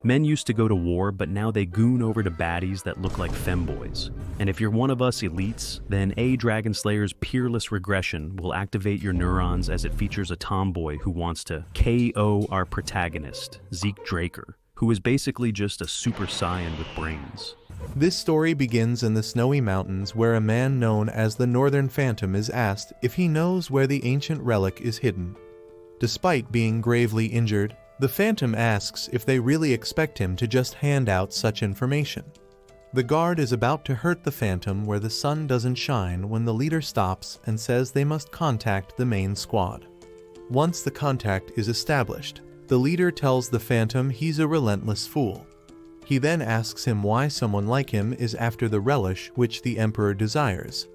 Men used to go to war, but now they goon over to baddies that look like femboys. And if you're one of us elites, then Dragonslayer's Peerless Regression will activate your neurons as it features a tomboy who wants to KO our protagonist, Zeke Draker, who is basically just a super saiyan with brains. This story begins in the snowy mountains where a man known as the Northern Phantom is asked if he knows where the ancient relic is hidden. Despite being gravely injured, the Phantom asks if they really expect him to just hand out such information. The guard is about to hurt the Phantom where the sun doesn't shine when the leader stops and says they must contact the main squad. Once the contact is established, the leader tells the Phantom he's a relentless fool. He then asks him why someone like him is after the relish which the Emperor desires.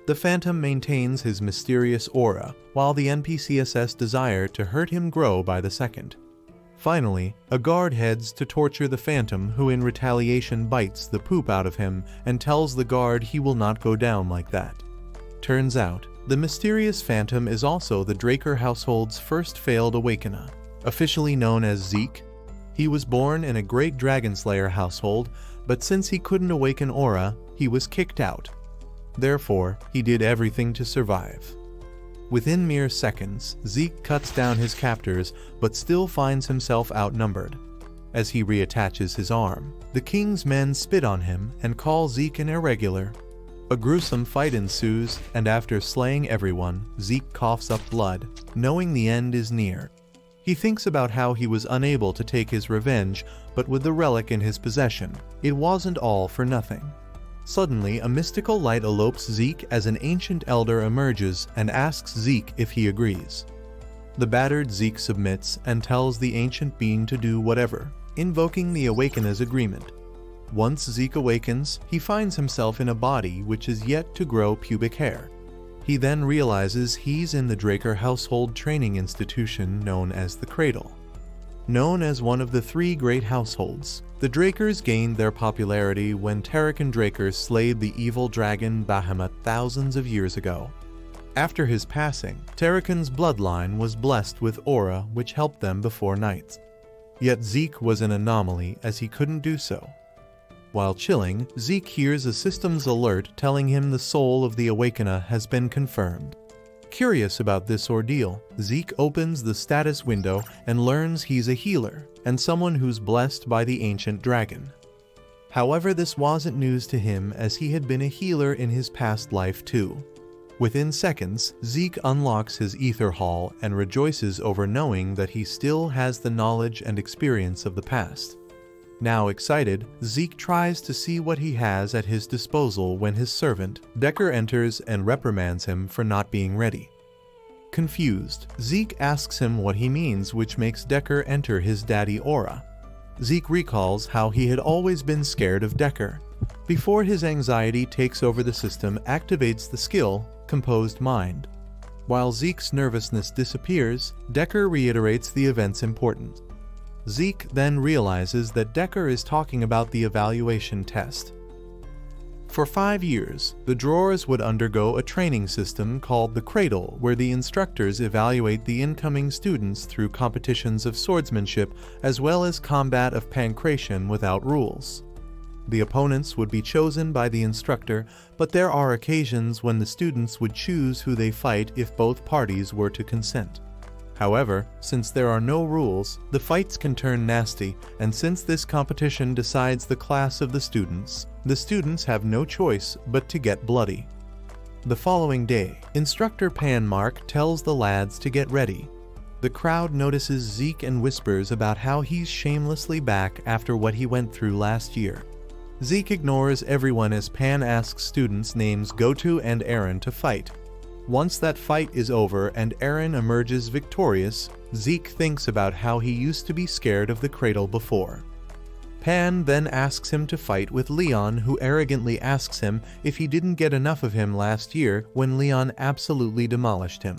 The Phantom maintains his mysterious aura, while the NPCSS desire to hurt him grow by the second. Finally, a guard heads to torture the Phantom, who in retaliation bites the poop out of him and tells the guard he will not go down like that. Turns out, the mysterious Phantom is also the Draker household's first failed awakener, officially known as Zeke. He was born in a great Dragonslayer household, but since he couldn't awaken aura, he was kicked out. Therefore, he did everything to survive. Within mere seconds, Zeke cuts down his captors, but still finds himself outnumbered. As he reattaches his arm, the king's men spit on him and call Zeke an irregular. A gruesome fight ensues, and after slaying everyone, Zeke coughs up blood, knowing the end is near. He thinks about how he was unable to take his revenge, but with the relic in his possession, it wasn't all for nothing. Suddenly, a mystical light elopes Zeke as an ancient elder emerges and asks Zeke if he agrees. The battered Zeke submits and tells the ancient being to do whatever, invoking the Awakener's agreement. Once Zeke awakens, he finds himself in a body which is yet to grow pubic hair. He then realizes he's in the Draker household training institution known as the Cradle. Known as one of the three great households, the Drakers gained their popularity when Terrican Draker slayed the evil dragon Bahamut thousands of years ago. After his passing, Terrican's bloodline was blessed with aura which helped them before knights. Yet Zeke was an anomaly as he couldn't do so. While chilling, Zeke hears a systems alert telling him the soul of the Awakener has been confirmed. Curious about this ordeal, Zeke opens the status window and learns he's a healer and someone who's blessed by the ancient dragon. However, this wasn't news to him as he had been a healer in his past life too. Within seconds, Zeke unlocks his ether hall and rejoices over knowing that he still has the knowledge and experience of the past. Now excited, Zeke tries to see what he has at his disposal when his servant, Decker, enters and reprimands him for not being ready. Confused, Zeke asks him what he means, which makes Decker enter his daddy aura. Zeke recalls how he had always been scared of Decker. Before his anxiety takes over, the system activates the skill, Composed Mind. While Zeke's nervousness disappears, Decker reiterates the event's importance. Zeke then realizes that Decker is talking about the evaluation test. For 5 years, the drawers would undergo a training system called the Cradle, where the instructors evaluate the incoming students through competitions of swordsmanship as well as combat of pancration without rules. The opponents would be chosen by the instructor, but there are occasions when the students would choose who they fight if both parties were to consent. However, since there are no rules, the fights can turn nasty, and since this competition decides the class of the students have no choice but to get bloody. The following day, Instructor Panmark tells the lads to get ready. The crowd notices Zeke and whispers about how he's shamelessly back after what he went through last year. Zeke ignores everyone as Pan asks students names Gotu and Aaron to fight. Once that fight is over and Aaron emerges victorious, Zeke thinks about how he used to be scared of the Cradle before. Pan then asks him to fight with Leon, who arrogantly asks him if he didn't get enough of him last year when Leon absolutely demolished him.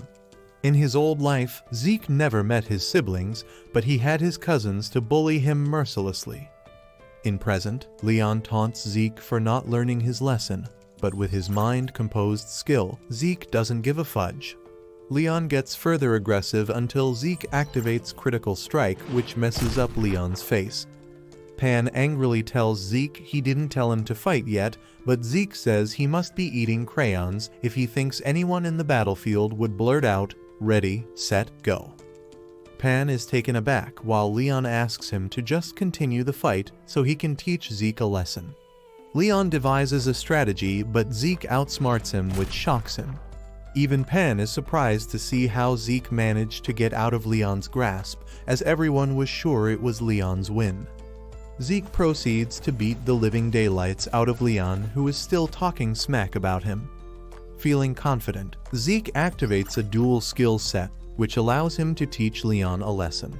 In his old life, Zeke never met his siblings, but he had his cousins to bully him mercilessly. In present, Leon taunts Zeke for not learning his lesson. But with his mind-composed skill, Zeke doesn't give a fudge. Leon gets further aggressive until Zeke activates Critical Strike, which messes up Leon's face. Pan angrily tells Zeke he didn't tell him to fight yet, but Zeke says he must be eating crayons if he thinks anyone in the battlefield would blurt out, "Ready, set, go." Pan is taken aback while Leon asks him to just continue the fight so he can teach Zeke a lesson. Leon devises a strategy, but Zeke outsmarts him, which shocks him. Even Pan is surprised to see how Zeke managed to get out of Leon's grasp, as everyone was sure it was Leon's win. Zeke proceeds to beat the living daylights out of Leon, who is still talking smack about him. Feeling confident, Zeke activates a dual skill set, which allows him to teach Leon a lesson.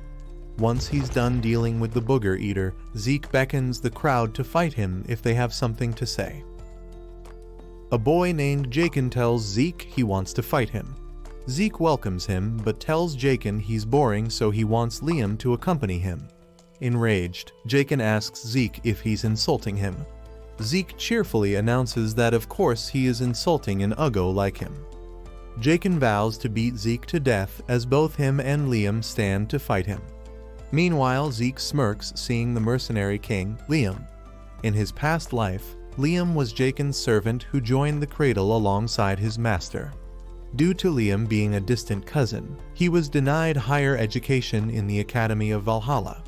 Once he's done dealing with the Booger Eater, Zeke beckons the crowd to fight him if they have something to say. A boy named Jaken tells Zeke he wants to fight him. Zeke welcomes him, but tells Jaken he's boring, so he wants Liam to accompany him. Enraged, Jaken asks Zeke if he's insulting him. Zeke cheerfully announces that of course he is insulting an Uggo like him. Jaken vows to beat Zeke to death as both him and Liam stand to fight him. Meanwhile, Zeke smirks seeing the mercenary king, Liam. In his past life, Liam was Jaken's servant who joined the cradle alongside his master. Due to Liam being a distant cousin, he was denied higher education in the Academy of Valhalla.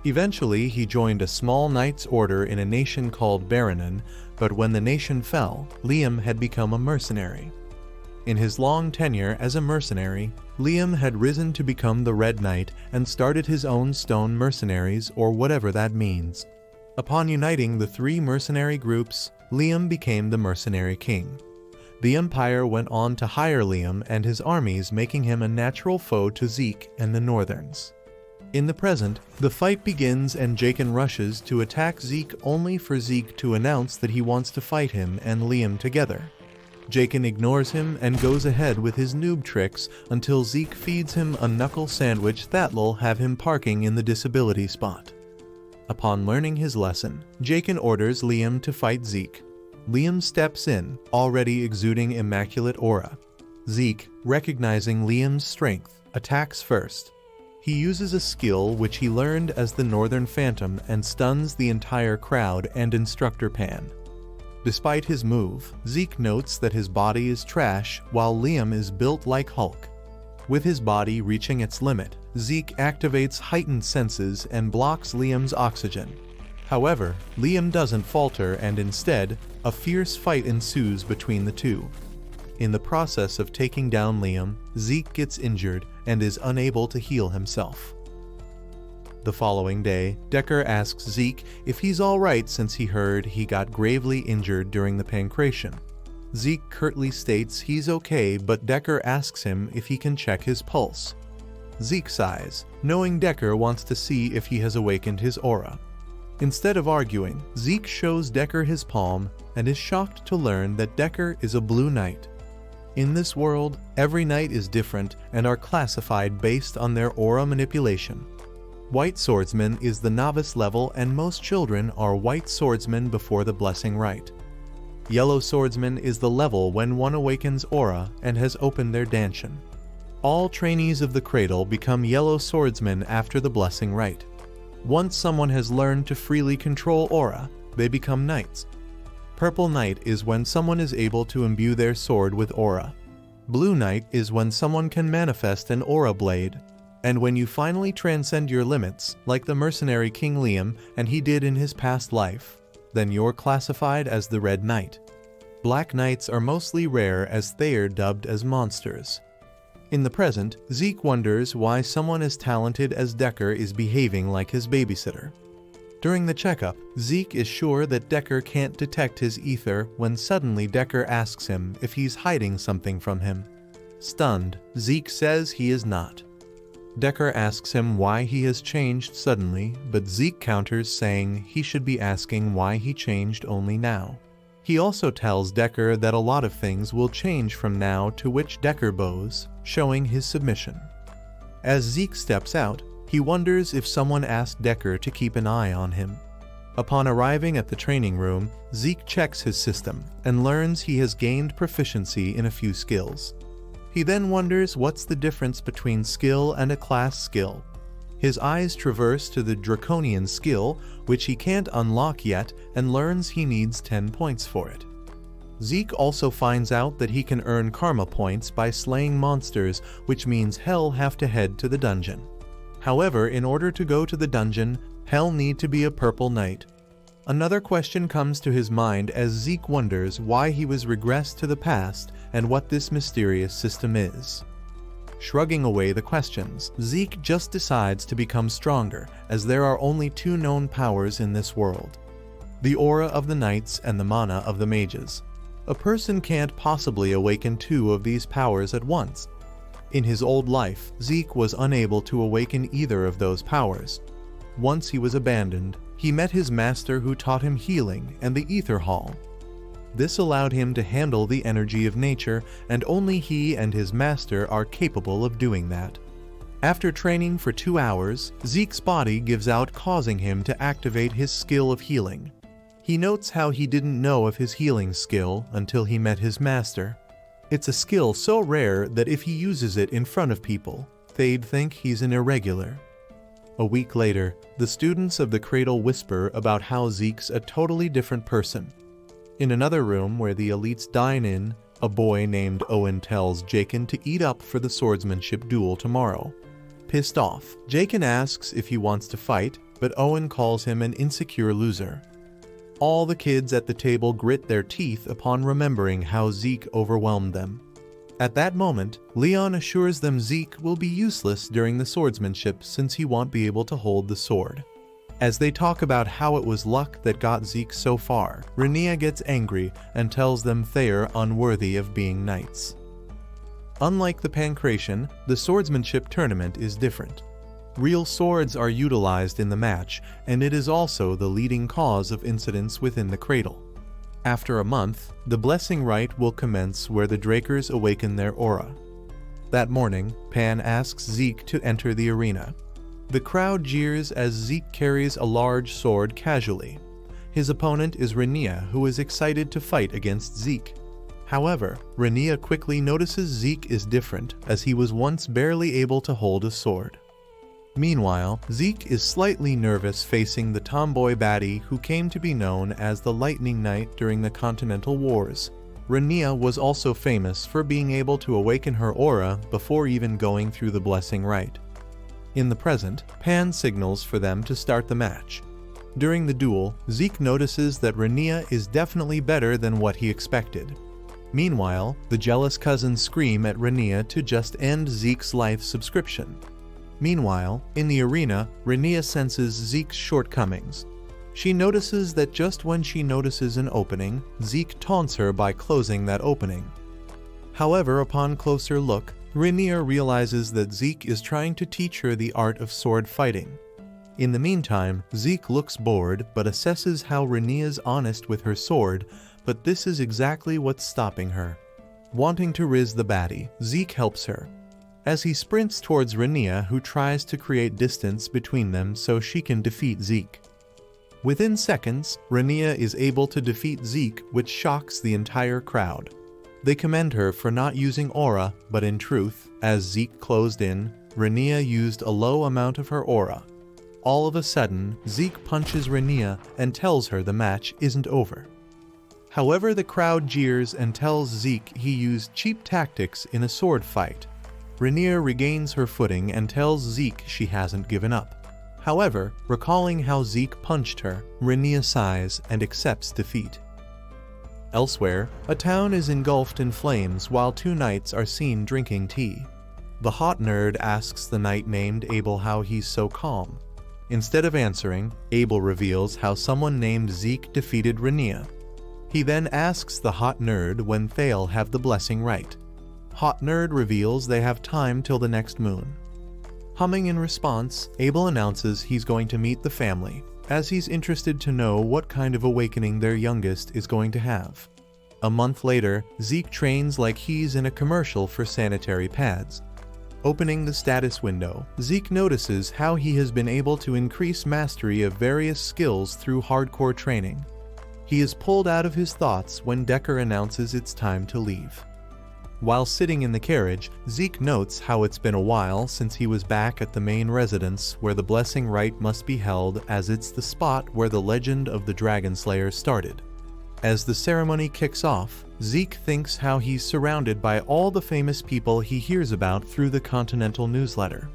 Eventually, he joined a small knight's order in a nation called Baranon, but when the nation fell, Liam had become a mercenary. In his long tenure as a mercenary, Liam had risen to become the Red Knight and started his own stone mercenaries, or whatever that means. Upon uniting the three mercenary groups, Liam became the mercenary king. The Empire went on to hire Liam and his armies, making him a natural foe to Zeke and the Northerns. In the present, the fight begins and Jaken rushes to attack Zeke only for Zeke to announce that he wants to fight him and Liam together. Jaken ignores him and goes ahead with his noob tricks until Zeke feeds him a knuckle sandwich that'll have him parking in the disability spot. Upon learning his lesson, Jaken orders Liam to fight Zeke. Liam steps in, already exuding immaculate aura. Zeke, recognizing Liam's strength, attacks first. He uses a skill which he learned as the Northern Phantom and stuns the entire crowd and Instructor Pan. Despite his move, Zeke notes that his body is trash while Liam is built like Hulk. With his body reaching its limit, Zeke activates heightened senses and blocks Liam's oxygen. However, Liam doesn't falter and instead, a fierce fight ensues between the two. In the process of taking down Liam, Zeke gets injured and is unable to heal himself. The following day, Decker asks Zeke if he's alright since he heard he got gravely injured during the pancration. Zeke curtly states he's okay, but Decker asks him if he can check his pulse. Zeke sighs, knowing Decker wants to see if he has awakened his aura. Instead of arguing, Zeke shows Decker his palm and is shocked to learn that Decker is a blue knight. In this world, every knight is different and are classified based on their aura manipulation. White Swordsman is the novice level and most children are White Swordsmen before the Blessing Rite. Yellow Swordsman is the level when one awakens aura and has opened their Danshan. All trainees of the Cradle become Yellow Swordsmen after the Blessing Rite. Once someone has learned to freely control aura, they become Knights. Purple Knight is when someone is able to imbue their sword with aura. Blue Knight is when someone can manifest an aura blade. And when you finally transcend your limits, like the mercenary King Liam and he did in his past life, then you're classified as the Red Knight. Black Knights are mostly rare as they are dubbed as monsters. In the present, Zeke wonders why someone as talented as Decker is behaving like his babysitter. During the checkup, Zeke is sure that Decker can't detect his ether when suddenly Decker asks him if he's hiding something from him. Stunned, Zeke says he is not. Decker asks him why he has changed suddenly, but Zeke counters saying he should be asking why he changed only now. He also tells Decker that a lot of things will change from now, to which Decker bows, showing his submission. As Zeke steps out, he wonders if someone asked Decker to keep an eye on him. Upon arriving at the training room, Zeke checks his system and learns he has gained proficiency in a few skills. He then wonders what's the difference between skill and a class skill. His eyes traverse to the Draconian skill, which he can't unlock yet, and learns he needs 10 points for it. Zeke also finds out that he can earn karma points by slaying monsters, which means Hell have to head to the dungeon. However, in order to go to the dungeon, Hell need to be a purple knight. Another question comes to his mind as Zeke wonders why he was regressed to the past and what this mysterious system is. Shrugging away the questions, Zeke just decides to become stronger, as there are only 2 known powers in this world: the aura of the knights and the mana of the mages. A person can't possibly awaken 2 of these powers at once. In his old life, Zeke was unable to awaken either of those powers. Once he was abandoned, he met his master who taught him healing and the Ether Hall. This allowed him to handle the energy of nature, and only he and his master are capable of doing that. After training for 2 hours, Zeke's body gives out, causing him to activate his skill of healing. He notes how he didn't know of his healing skill until he met his master. It's a skill so rare that if he uses it in front of people, they'd think he's an irregular. A week later, the students of the Cradle whisper about how Zeke's a totally different person. In another room where the elites dine in, a boy named Owen tells Jakin to eat up for the swordsmanship duel tomorrow. Pissed off, Jakin asks if he wants to fight, but Owen calls him an insecure loser. All the kids at the table grit their teeth upon remembering how Zeke overwhelmed them. At that moment, Leon assures them Zeke will be useless during the swordsmanship since he won't be able to hold the sword. As they talk about how it was luck that got Zeke so far, Rhaenyra gets angry and tells them they're unworthy of being knights. Unlike the Pancration, the swordsmanship tournament is different. Real swords are utilized in the match, and it is also the leading cause of incidents within the Cradle. After a month, the blessing rite will commence where the Drakers awaken their aura. That morning, Pan asks Zeke to enter the arena. The crowd jeers as Zeke carries a large sword casually. His opponent is Rhaenyra, who is excited to fight against Zeke. However, Rhaenyra quickly notices Zeke is different, as he was once barely able to hold a sword. Meanwhile, Zeke is slightly nervous facing the tomboy baddie who came to be known as the Lightning Knight during the Continental Wars. Rhaenyra was also famous for being able to awaken her aura before even going through the blessing rite. In the present, Pan signals for them to start the match. During the duel, Zeke notices that Rhaenyra is definitely better than what he expected. Meanwhile, the jealous cousins scream at Rhaenyra to just end Zeke's life subscription. Meanwhile, in the arena, Rhaenyra senses Zeke's shortcomings. She notices that just when she notices an opening, Zeke taunts her by closing that opening. However, upon closer look, Rhaenyra realizes that Zeke is trying to teach her the art of sword fighting. In the meantime, Zeke looks bored but assesses how Rhaenyra's honest with her sword, but this is exactly what's stopping her. Wanting to riz the baddie, Zeke helps her. As he sprints towards Rhaenyra, who tries to create distance between them so she can defeat Zeke. Within seconds, Rhaenyra is able to defeat Zeke, which shocks the entire crowd. They commend her for not using aura, but in truth, as Zeke closed in, Rhaenyra used a low amount of her aura. All of a sudden, Zeke punches Rhaenyra and tells her the match isn't over. However, the crowd jeers and tells Zeke he used cheap tactics in a sword fight. Rhaenyra regains her footing and tells Zeke she hasn't given up. However, recalling how Zeke punched her, Rhaenyra sighs and accepts defeat. Elsewhere, a town is engulfed in flames while 2 knights are seen drinking tea. The hot nerd asks the knight named Abel how he's so calm. Instead of answering, Abel reveals how someone named Zeke defeated Rhaenyra. He then asks the hot nerd when they'll have the blessing rite. Hot nerd reveals they have time till the next moon. Humming in response, Abel announces he's going to meet the family, as he's interested to know what kind of awakening their youngest is going to have. A month later, Zeke trains like he's in a commercial for sanitary pads. Opening the status window, Zeke notices how he has been able to increase mastery of various skills through hardcore training. He is pulled out of his thoughts when Decker announces it's time to leave. While sitting in the carriage, Zeke notes how it's been a while since he was back at the main residence where the blessing rite must be held, as it's the spot where the legend of the Dragonslayer started. As the ceremony kicks off, Zeke thinks how he's surrounded by all the famous people he hears about through the Continental newsletter.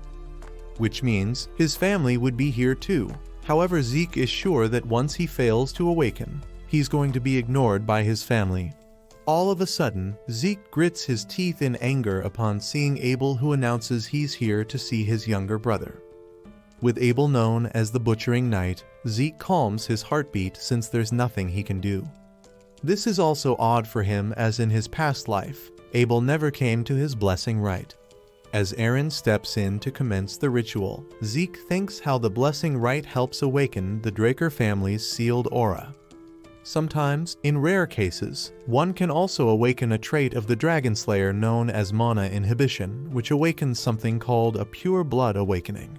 Which means his family would be here too. However, Zeke is sure that once he fails to awaken, he's going to be ignored by his family. All of a sudden, Zeke grits his teeth in anger upon seeing Abel, who announces he's here to see his younger brother. With Abel known as the Butchering Knight, Zeke calms his heartbeat since there's nothing he can do. This is also odd for him, as in his past life, Abel never came to his blessing rite. As Aaron steps in to commence the ritual, Zeke thinks how the blessing rite helps awaken the Draker family's sealed aura. Sometimes, in rare cases, one can also awaken a trait of the Dragonslayer known as mana inhibition, which awakens something called a pure blood awakening.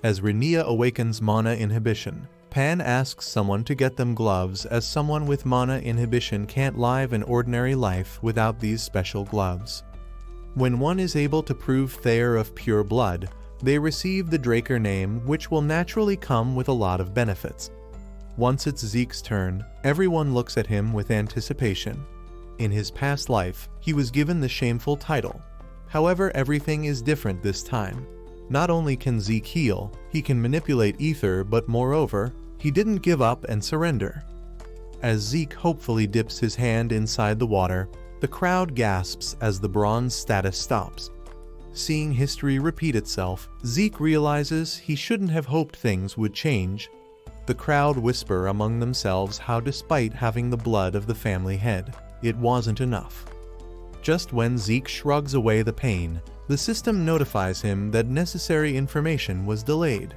As Renia awakens mana inhibition, Pan asks someone to get them gloves, as someone with mana inhibition can't live an ordinary life without these special gloves. When one is able to prove Thayer of pure blood, they receive the Draker name, which will naturally come with a lot of benefits. Once it's Zeke's turn, everyone looks at him with anticipation. In his past life, he was given the shameful title. However, everything is different this time. Not only can Zeke heal, he can manipulate ether, but moreover, he didn't give up and surrender. As Zeke hopefully dips his hand inside the water, the crowd gasps as the bronze status stops. Seeing history repeat itself, Zeke realizes he shouldn't have hoped things would change. The crowd whisper among themselves how, despite having the blood of the family head, it wasn't enough. Just when Zeke shrugs away the pain, the system notifies him that necessary information was delayed.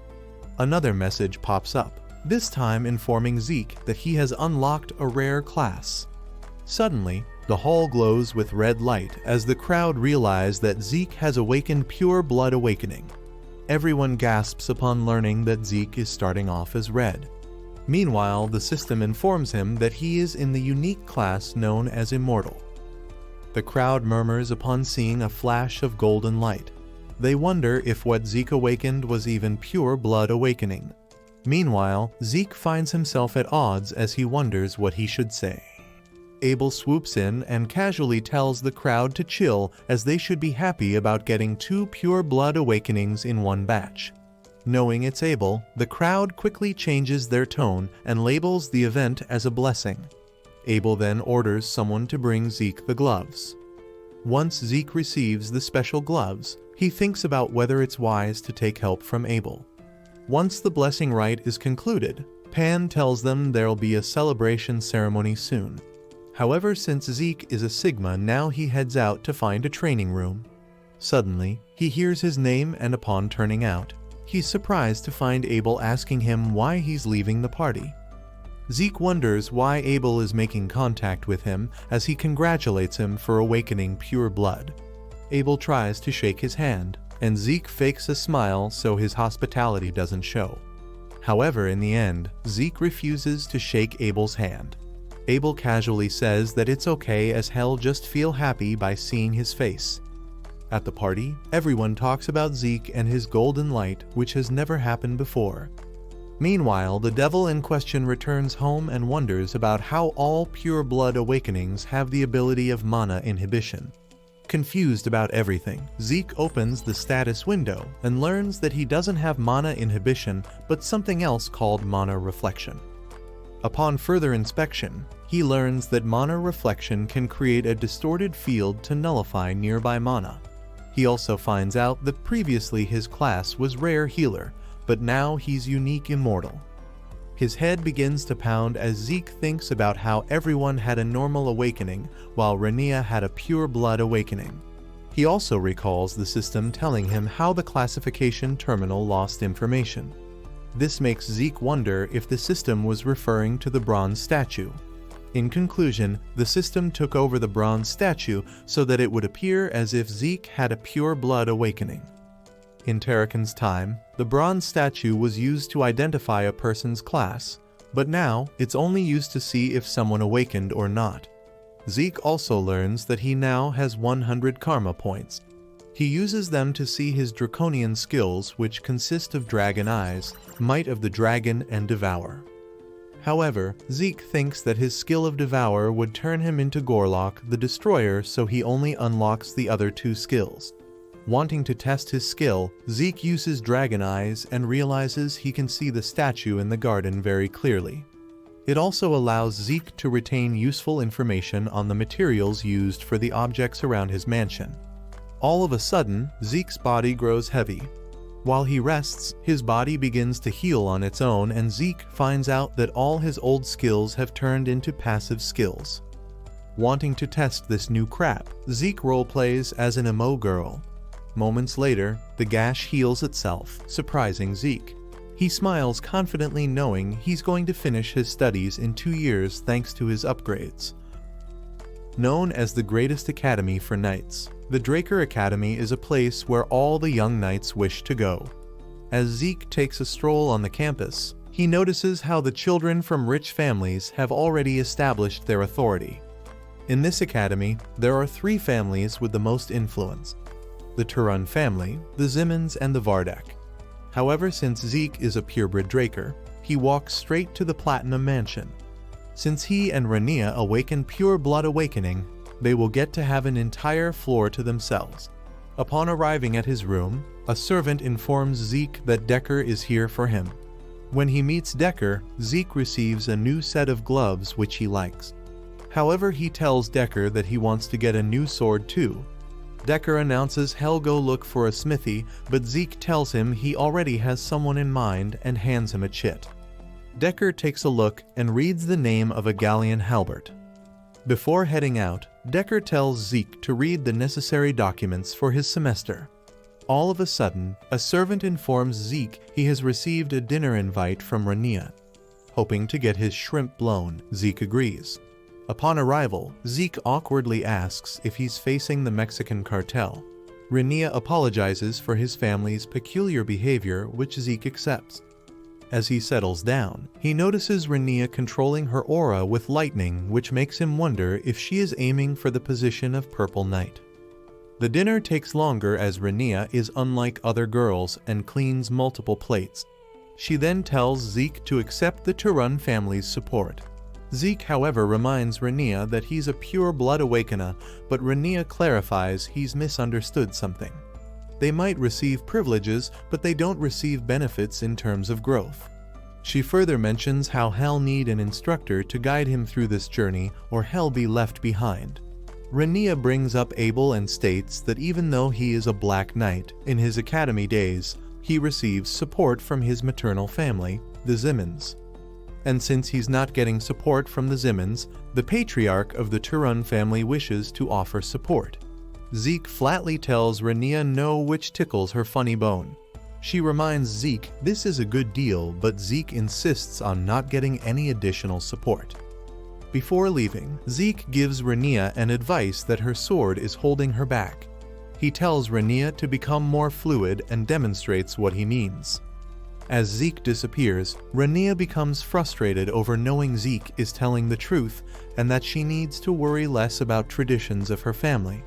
Another message pops up, this time informing Zeke that he has unlocked a rare class. Suddenly, the hall glows with red light as the crowd realize that Zeke has awakened pure blood awakening. Everyone gasps upon learning that Zeke is starting off as red. Meanwhile, the system informs him that he is in the unique class known as Immortal. The crowd murmurs upon seeing a flash of golden light. They wonder if what Zeke awakened was even pure blood awakening. Meanwhile, Zeke finds himself at odds as he wonders what he should say. Abel swoops in and casually tells the crowd to chill, as they should be happy about getting 2 pure blood awakenings in one batch. Knowing it's Abel, the crowd quickly changes their tone and labels the event as a blessing. Abel then orders someone to bring Zeke the gloves. Once Zeke receives the special gloves, he thinks about whether it's wise to take help from Abel. Once the blessing rite is concluded, Pan tells them there'll be a celebration ceremony soon. However, since Zeke is a Sigma, now he heads out to find a training room. Suddenly, he hears his name, and upon turning out, he's surprised to find Abel asking him why he's leaving the party. Zeke wonders why Abel is making contact with him, as he congratulates him for awakening pure blood. Abel tries to shake his hand, and Zeke fakes a smile so his hospitality doesn't show. However, in the end, Zeke refuses to shake Abel's hand. Abel casually says that it's okay, as he'll just feel happy by seeing his face. At the party, everyone talks about Zeke and his golden light, which has never happened before. Meanwhile, the devil in question returns home and wonders about how all pure blood awakenings have the ability of mana inhibition. Confused about everything, Zeke opens the status window and learns that he doesn't have mana inhibition, but something else called mana reflection. Upon further inspection, he learns that mana reflection can create a distorted field to nullify nearby mana. He also finds out that previously his class was Rare Healer, but now he's Unique Immortal. His head begins to pound as Zeke thinks about how everyone had a normal awakening, while Renia had a pure blood awakening. He also recalls the system telling him how the classification terminal lost information. This makes Zeke wonder if the system was referring to the bronze statue. In conclusion, the system took over the bronze statue so that it would appear as if Zeke had a pure blood awakening. In Terrakin's time, the bronze statue was used to identify a person's class, but now it's only used to see if someone awakened or not. Zeke also learns that he now has 100 karma points. He uses them to see his draconian skills, which consist of Dragon Eyes, Might of the Dragon, and Devour. However, Zeke thinks that his skill of Devour would turn him into Gorlock the Destroyer, so he only unlocks the other two skills. Wanting to test his skill, Zeke uses Dragon Eyes and realizes he can see the statue in the garden very clearly. It also allows Zeke to retain useful information on the materials used for the objects around his mansion. All of a sudden, Zeke's body grows heavy. While he rests, his body begins to heal on its own, and Zeke finds out that all his old skills have turned into passive skills. Wanting to test this new crap, Zeke roleplays as an emo girl. Moments later, the gash heals itself, surprising Zeke. He smiles confidently, knowing he's going to finish his studies in 2 years thanks to his upgrades. Known as the greatest academy for knights, the Draker Academy is a place where all the young knights wish to go. As Zeke takes a stroll on the campus, he notices how the children from rich families have already established their authority. In this academy, there are 3 families with the most influence: the Turun family, the Zimmons, and the Vardek. However, since Zeke is a purebred Draker, he walks straight to the Platinum Mansion. Since he and Rania awaken Pure Blood Awakening, they will get to have an entire floor to themselves. Upon arriving at his room, a servant informs Zeke that Decker is here for him. When he meets Decker, Zeke receives a new set of gloves which he likes. However, he tells Decker that he wants to get a new sword too. Decker announces he'll go look for a smithy, but Zeke tells him he already has someone in mind and hands him a chit. Decker takes a look and reads the name of a Galleon halberd. Before heading out, Decker tells Zeke to read the necessary documents for his semester. All of a sudden, a servant informs Zeke he has received a dinner invite from Rania. Hoping to get his shrimp blown, Zeke agrees. Upon arrival, Zeke awkwardly asks if he's facing the Mexican cartel. Rania apologizes for his family's peculiar behavior, which Zeke accepts. As he settles down, he notices Rania controlling her aura with lightning, which makes him wonder if she is aiming for the position of Purple Knight. The dinner takes longer as Rania is unlike other girls and cleans multiple plates. She then tells Zeke to accept the Turun family's support. Zeke, however, reminds Rania that he's a pure blood awakener, but Rania clarifies he's misunderstood something. They might receive privileges, but they don't receive benefits in terms of growth. She further mentions how he'll need an instructor to guide him through this journey, or he'll be left behind. Rania brings up Abel and states that even though he is a Black Knight, in his academy days, he receives support from his maternal family, the Zimmons. And since he's not getting support from the Zimmons, the patriarch of the Turun family wishes to offer support. Zeke flatly tells Rania no, which tickles her funny bone. She reminds Zeke this is a good deal, but Zeke insists on not getting any additional support. Before leaving, Zeke gives Rania an advice that her sword is holding her back. He tells Rania to become more fluid and demonstrates what he means. As Zeke disappears, Rania becomes frustrated over knowing Zeke is telling the truth and that she needs to worry less about traditions of her family.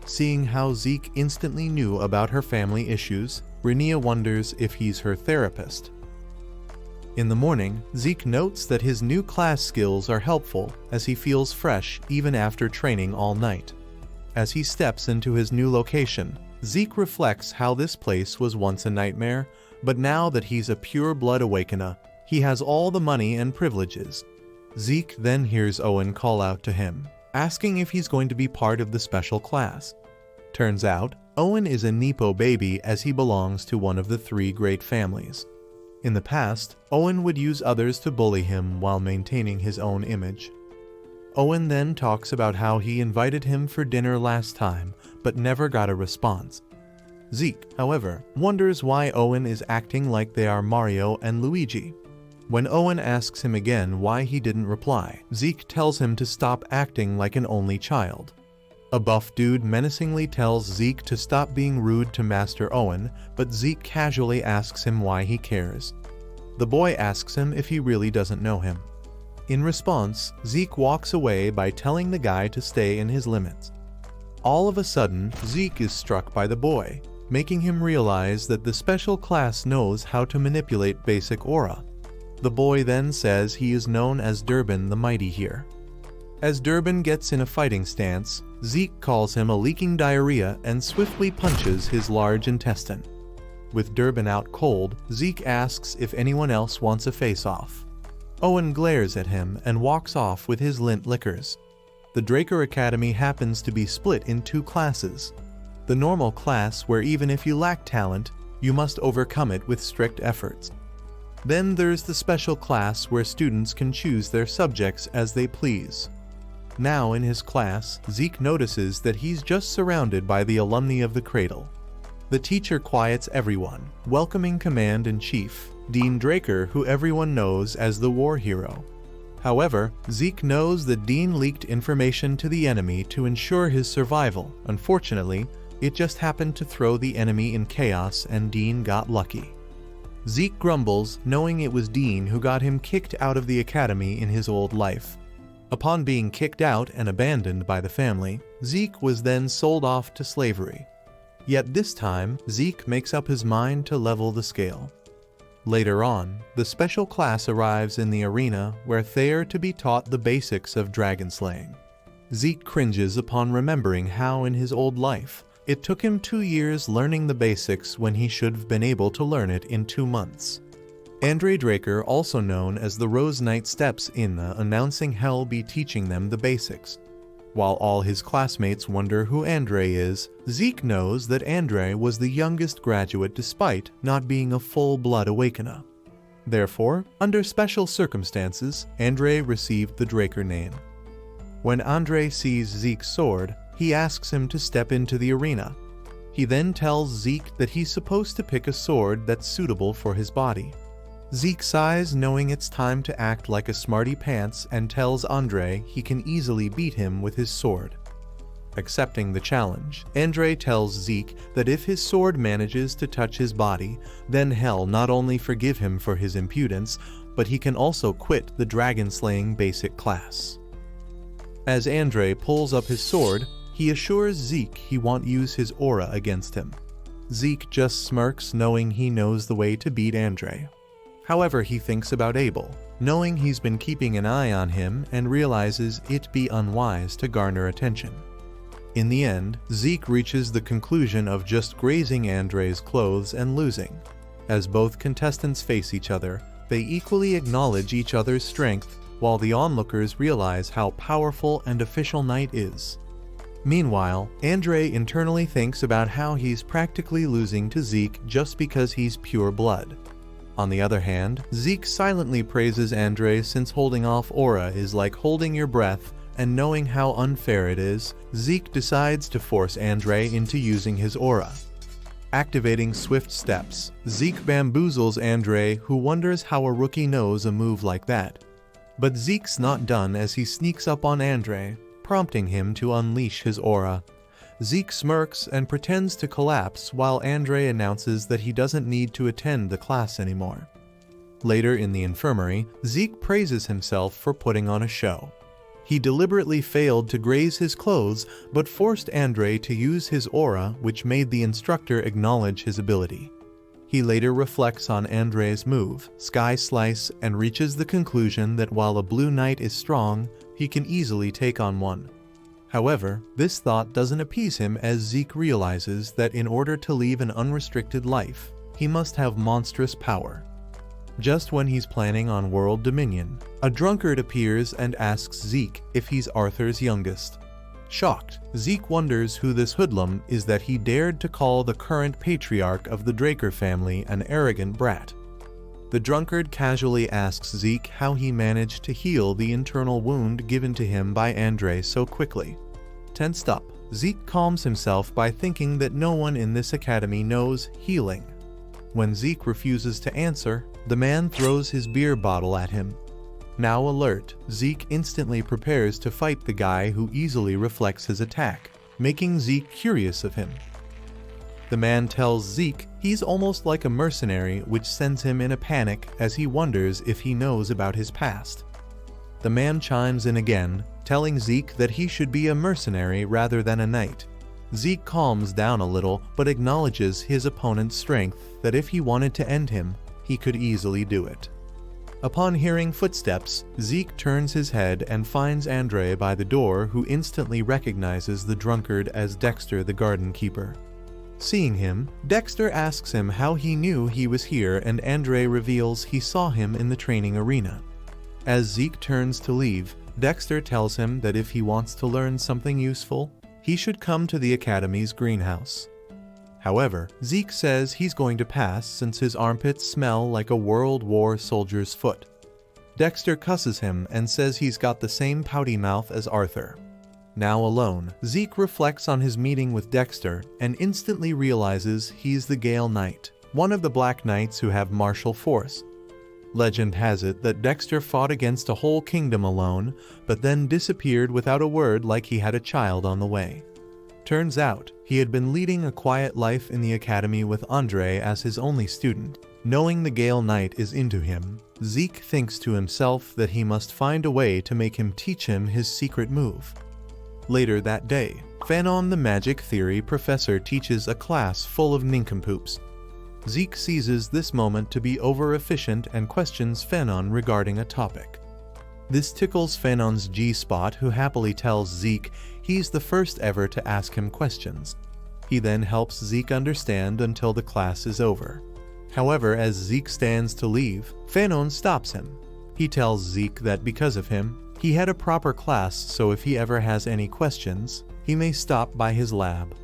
Seeing how Zeke instantly knew about her family issues, Rania wonders if he's her therapist. In the morning, Zeke notes that his new class skills are helpful as he feels fresh even after training all night. As he steps into his new location, Zeke reflects how this place was once a nightmare, but now that he's a pure blood awakener, he has all the money and privileges. Zeke then hears Owen call out to him, asking if he's going to be part of the special class. Turns out, Owen is a Nepo baby as he belongs to one of the 3 great families. In the past, Owen would use others to bully him while maintaining his own image. Owen then talks about how he invited him for dinner last time, but never got a response. Zeke, however, wonders why Owen is acting like they are Mario and Luigi. When Owen asks him again why he didn't reply, Zeke tells him to stop acting like an only child. A buff dude menacingly tells Zeke to stop being rude to Master Owen, but Zeke casually asks him why he cares. The boy asks him if he really doesn't know him. In response, Zeke walks away by telling the guy to stay in his limits. All of a sudden, Zeke is struck by the boy, making him realize that the special class knows how to manipulate basic aura. The boy then says he is known as Durbin the Mighty here. As Durbin gets in a fighting stance, Zeke calls him a leaking diarrhea and swiftly punches his large intestine. With Durbin out cold, Zeke asks if anyone else wants a face-off. Owen glares at him and walks off with his lint liquors. The Draker Academy happens to be split in two classes. The normal class, where even if you lack talent, you must overcome it with strict efforts. Then there's the special class where students can choose their subjects as they please. Now in his class, Zeke notices that he's just surrounded by the alumni of the Cradle. The teacher quiets everyone, welcoming Command-in-Chief, Dean Draker, who everyone knows as the war hero. However, Zeke knows that Dean leaked information to the enemy to ensure his survival. Unfortunately, it just happened to throw the enemy in chaos and Dean got lucky. Zeke grumbles, knowing it was Dean who got him kicked out of the academy in his old life. Upon being kicked out and abandoned by the family, Zeke was then sold off to slavery. Yet this time, Zeke makes up his mind to level the scale. Later on, the special class arrives in the arena where they are to be taught the basics of dragon slaying. Zeke cringes upon remembering how in his old life, it took him 2 years learning the basics when he should have been able to learn it in 2 months. Andre Draker, also known as the Rose Knight, steps in, announcing he'll be teaching them the basics. While all his classmates wonder who Andre is, Zeke knows that Andre was the youngest graduate despite not being a full-blood Awakener. Therefore, under special circumstances, Andre received the Draker name. When Andre sees Zeke's sword, he asks him to step into the arena. He then tells Zeke that he's supposed to pick a sword that's suitable for his body. Zeke sighs, knowing it's time to act like a smarty pants, and tells Andre he can easily beat him with his sword. Accepting the challenge, Andre tells Zeke that if his sword manages to touch his body, then hell not only forgive him for his impudence, but he can also quit the dragon-slaying basic class. As Andre pulls up his sword, he assures Zeke he won't use his aura against him. Zeke just smirks, knowing he knows the way to beat Andre. However, he thinks about Abel, knowing he's been keeping an eye on him, and realizes it'd be unwise to garner attention. In the end, Zeke reaches the conclusion of just grazing Andre's clothes and losing. As both contestants face each other, they equally acknowledge each other's strength, while the onlookers realize how powerful and official Knight is. Meanwhile, Andre internally thinks about how he's practically losing to Zeke just because he's pure blood. On the other hand, Zeke silently praises Andre, since holding off aura is like holding your breath, and knowing how unfair it is, Zeke decides to force Andre into using his aura. Activating swift steps, Zeke bamboozles Andre, who wonders how a rookie knows a move like that. But Zeke's not done, as he sneaks up on Andre, prompting him to unleash his aura. Zeke smirks and pretends to collapse, while Andre announces that he doesn't need to attend the class anymore. Later in the infirmary, Zeke praises himself for putting on a show. He deliberately failed to graze his clothes, but forced Andre to use his aura, which made the instructor acknowledge his ability. He later reflects on Andre's move, Sky Slice, and reaches the conclusion that while a Blue Knight is strong, he can easily take on one. However, this thought doesn't appease him, as Zeke realizes that in order to leave an unrestricted life, he must have monstrous power. Just when he's planning on world dominion, a drunkard appears and asks Zeke if he's Arthur's youngest. Shocked, Zeke wonders who this hoodlum is that he dared to call the current patriarch of the Draker family an arrogant brat. The drunkard casually asks Zeke how he managed to heal the internal wound given to him by Andre so quickly. Tensed up, Zeke calms himself by thinking that no one in this academy knows healing. When Zeke refuses to answer, the man throws his beer bottle at him. Now alert, Zeke instantly prepares to fight the guy who easily reflects his attack, making Zeke curious of him. The man tells Zeke he's almost like a mercenary, which sends him in a panic as he wonders if he knows about his past. the man chimes in again, telling Zeke that he should be a mercenary rather than a knight. Zeke calms down a little, but acknowledges his opponent's strength, that if he wanted to end him, he could easily do it. Upon hearing footsteps, Zeke turns his head and finds Andre by the door, who instantly recognizes the drunkard as Dexter the garden keeper. Seeing him, Dexter asks him how he knew he was here, and Andre reveals he saw him in the training arena. As Zeke turns to leave, Dexter tells him that if he wants to learn something useful, he should come to the Academy's greenhouse. However, Zeke says he's going to pass since his armpits smell like a World War soldier's foot. Dexter cusses him and says he's got the same pouty mouth as Arthur. Now alone, Zeke reflects on his meeting with Dexter and instantly realizes he's the Gale Knight, one of the Black Knights who have martial force. Legend has it that Dexter fought against a whole kingdom alone, but then disappeared without a word like he had a child on the way. Turns out, he had been leading a quiet life in the academy with Andre as his only student. Knowing the Gale Knight is into him, Zeke thinks to himself that he must find a way to make him teach him his secret move. Later that day, Fanon the magic theory professor teaches a class full of nincompoops. Zeke seizes this moment to be over-efficient and questions Fanon regarding a topic. This tickles Fanon's G-spot, who happily tells Zeke he's the first ever to ask him questions. He then helps Zeke understand until the class is over. However, as Zeke stands to leave, Fanon stops him. He tells Zeke that because of him, he had a proper class, so if he ever has any questions, he may stop by his lab.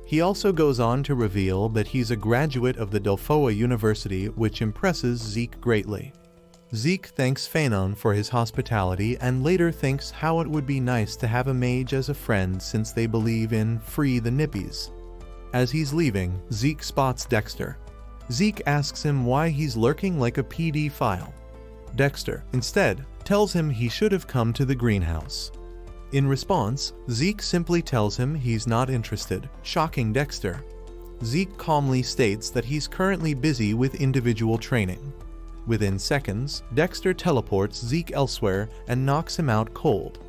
He also goes on to reveal that he's a graduate of the Delphoa University, which impresses Zeke greatly. Zeke thanks Fanon for his hospitality and later thinks how it would be nice to have a mage as a friend since they believe in free the nippies. As he's leaving, Zeke spots Dexter. Zeke asks him why he's lurking like a PD file. Dexter, instead, tells him he should have come to the greenhouse. In response, Zeke simply tells him he's not interested, shocking Dexter. Zeke calmly states that he's currently busy with individual training. Within seconds, Dexter teleports Zeke elsewhere and knocks him out cold.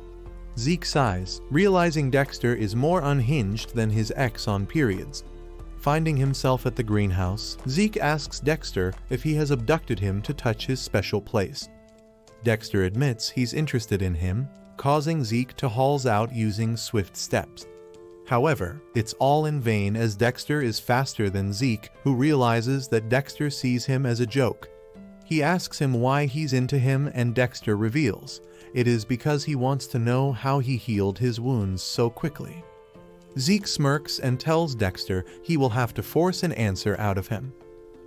Zeke sighs, realizing Dexter is more unhinged than his ex on periods. Finding himself at the greenhouse, Zeke asks Dexter if he has abducted him to touch his special place. Dexter admits he's interested in him, causing Zeke to hauls out using swift steps. However, it's all in vain as Dexter is faster than Zeke, who realizes that Dexter sees him as a joke. He asks him why he's into him, and Dexter reveals it is because he wants to know how he healed his wounds so quickly. Zeke smirks and tells Dexter he will have to force an answer out of him.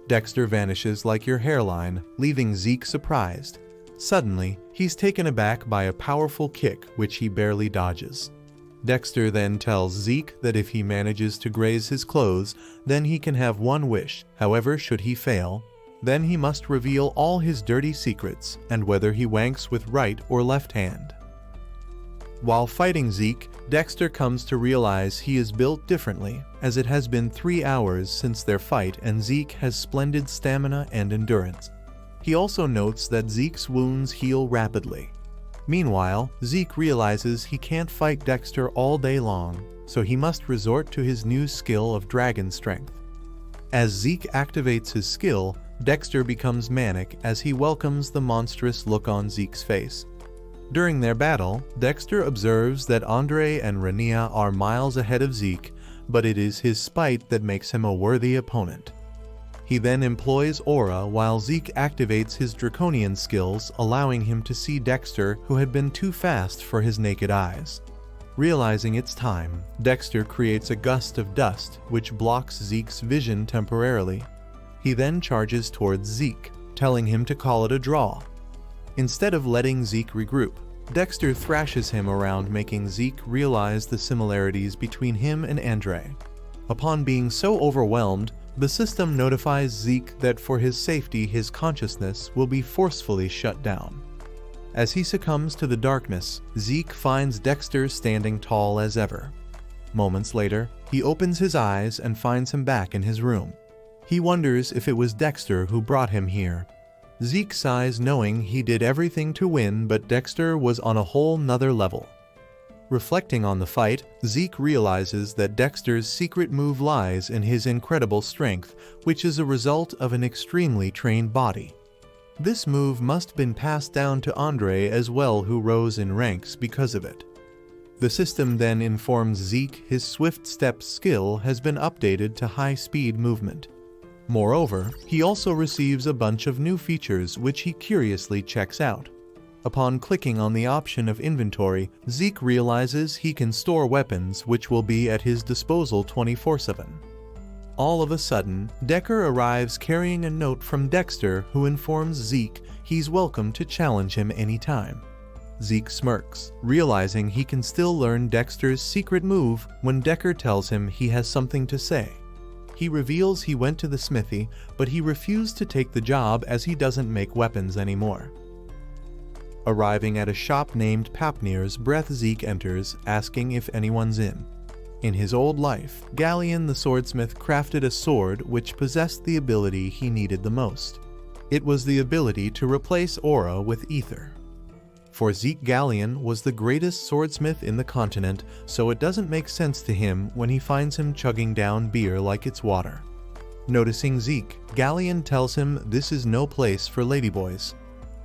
Dexter vanishes like your hairline, leaving Zeke surprised. Suddenly, he's taken aback by a powerful kick which he barely dodges. Dexter then tells Zeke that if he manages to graze his clothes, then he can have one wish. However, should he fail, then he must reveal all his dirty secrets and whether he wanks with right or left hand. While fighting Zeke, Dexter comes to realize he is built differently, as it has been 3 hours since their fight and Zeke has splendid stamina and endurance. He also notes that Zeke's wounds heal rapidly. Meanwhile, Zeke realizes he can't fight Dexter all day long, so he must resort to his new skill of dragon strength. As Zeke activates his skill, Dexter becomes manic as he welcomes the monstrous look on Zeke's face. During their battle, Dexter observes that Andre and Rania are miles ahead of Zeke, but it is his spite that makes him a worthy opponent. He then employs Aura while Zeke activates his draconian skills, allowing him to see Dexter, who had been too fast for his naked eyes. Realizing it's time, Dexter creates a gust of dust which blocks Zeke's vision temporarily. He then charges towards Zeke, telling him to call it a draw. Instead of letting Zeke regroup, Dexter thrashes him around, making Zeke realize the similarities between him and Andre. Upon being so overwhelmed, the system notifies Zeke that for his safety his consciousness will be forcefully shut down. As he succumbs to the darkness, Zeke finds Dexter standing tall as ever. Moments later, he opens his eyes and finds him back in his room. He wonders if it was Dexter who brought him here. Zeke sighs knowing he did everything to win, but Dexter was on a whole nother level. Reflecting on the fight, Zeke realizes that Dexter's secret move lies in his incredible strength, which is a result of an extremely trained body. This move must have been passed down to Andre as well, who rose in ranks because of it. The system then informs Zeke his swift step skill has been updated to high-speed movement. Moreover, he also receives a bunch of new features which he curiously checks out. Upon clicking on the option of inventory, Zeke realizes he can store weapons which will be at his disposal 24/7. All of a sudden, Decker arrives carrying a note from Dexter, who informs Zeke he's welcome to challenge him anytime. Zeke smirks, realizing he can still learn Dexter's secret move when Decker tells him he has something to say. He reveals he went to the smithy, but he refused to take the job as he doesn't make weapons anymore. Arriving at a shop named Papnir's Breath, Zeke enters, asking if anyone's in. In his old life, Galleon the swordsmith crafted a sword which possessed the ability he needed the most. It was the ability to replace aura with ether. For Zeke, Galleon was the greatest swordsmith in the continent, so it doesn't make sense to him when he finds him chugging down beer like it's water. Noticing Zeke, Galleon tells him this is no place for ladyboys.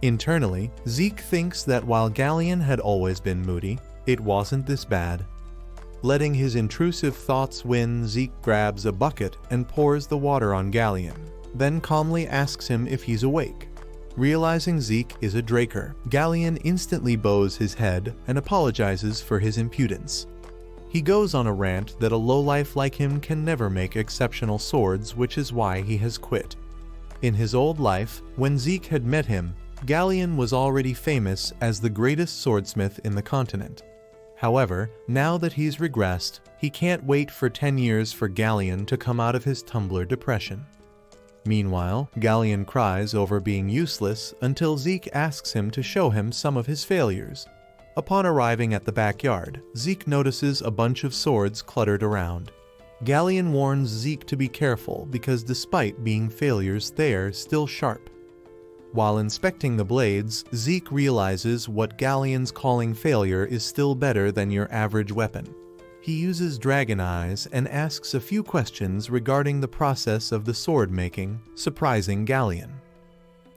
Internally, Zeke thinks that while Galleon had always been moody, it wasn't this bad. Letting his intrusive thoughts win, Zeke grabs a bucket and pours the water on Galleon, then calmly asks him if he's awake. Realizing Zeke is a Draker, Galleon instantly bows his head and apologizes for his impudence. He goes on a rant that a lowlife like him can never make exceptional swords, which is why he has quit. In his old life, when Zeke had met him, Galleon was already famous as the greatest swordsmith in the continent. However, now that he's regressed, he can't wait for 10 years for Galleon to come out of his Tumblr depression. Meanwhile, Galleon cries over being useless until Zeke asks him to show him some of his failures. Upon arriving at the backyard, Zeke notices a bunch of swords cluttered around. Galleon warns Zeke to be careful because despite being failures, they're still sharp. While inspecting the blades, Zeke realizes what Galleon's calling failure is still better than your average weapon. He uses dragon eyes and asks a few questions regarding the process of the sword making, surprising Galleon.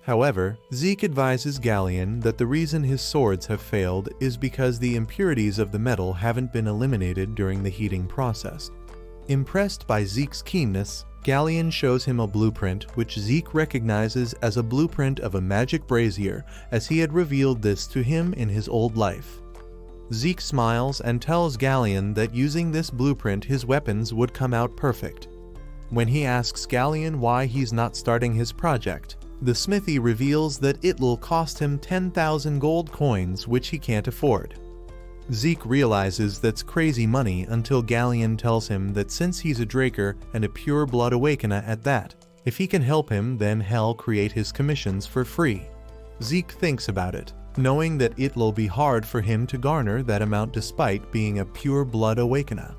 However, Zeke advises Galleon that the reason his swords have failed is because the impurities of the metal haven't been eliminated during the heating process. Impressed by Zeke's keenness, Galleon shows him a blueprint which Zeke recognizes as a blueprint of a magic brazier, as he had revealed this to him in his old life. Zeke smiles and tells Galleon that using this blueprint his weapons would come out perfect. When he asks Galleon why he's not starting his project, the smithy reveals that it'll cost him 10,000 gold coins, which he can't afford. Zeke realizes that's crazy money until Galleon tells him that since he's a Draker and a pure blood awakener at that, if he can help him, then he'll create his commissions for free. Zeke thinks about it, knowing that it'll be hard for him to garner that amount despite being a pure blood awakener.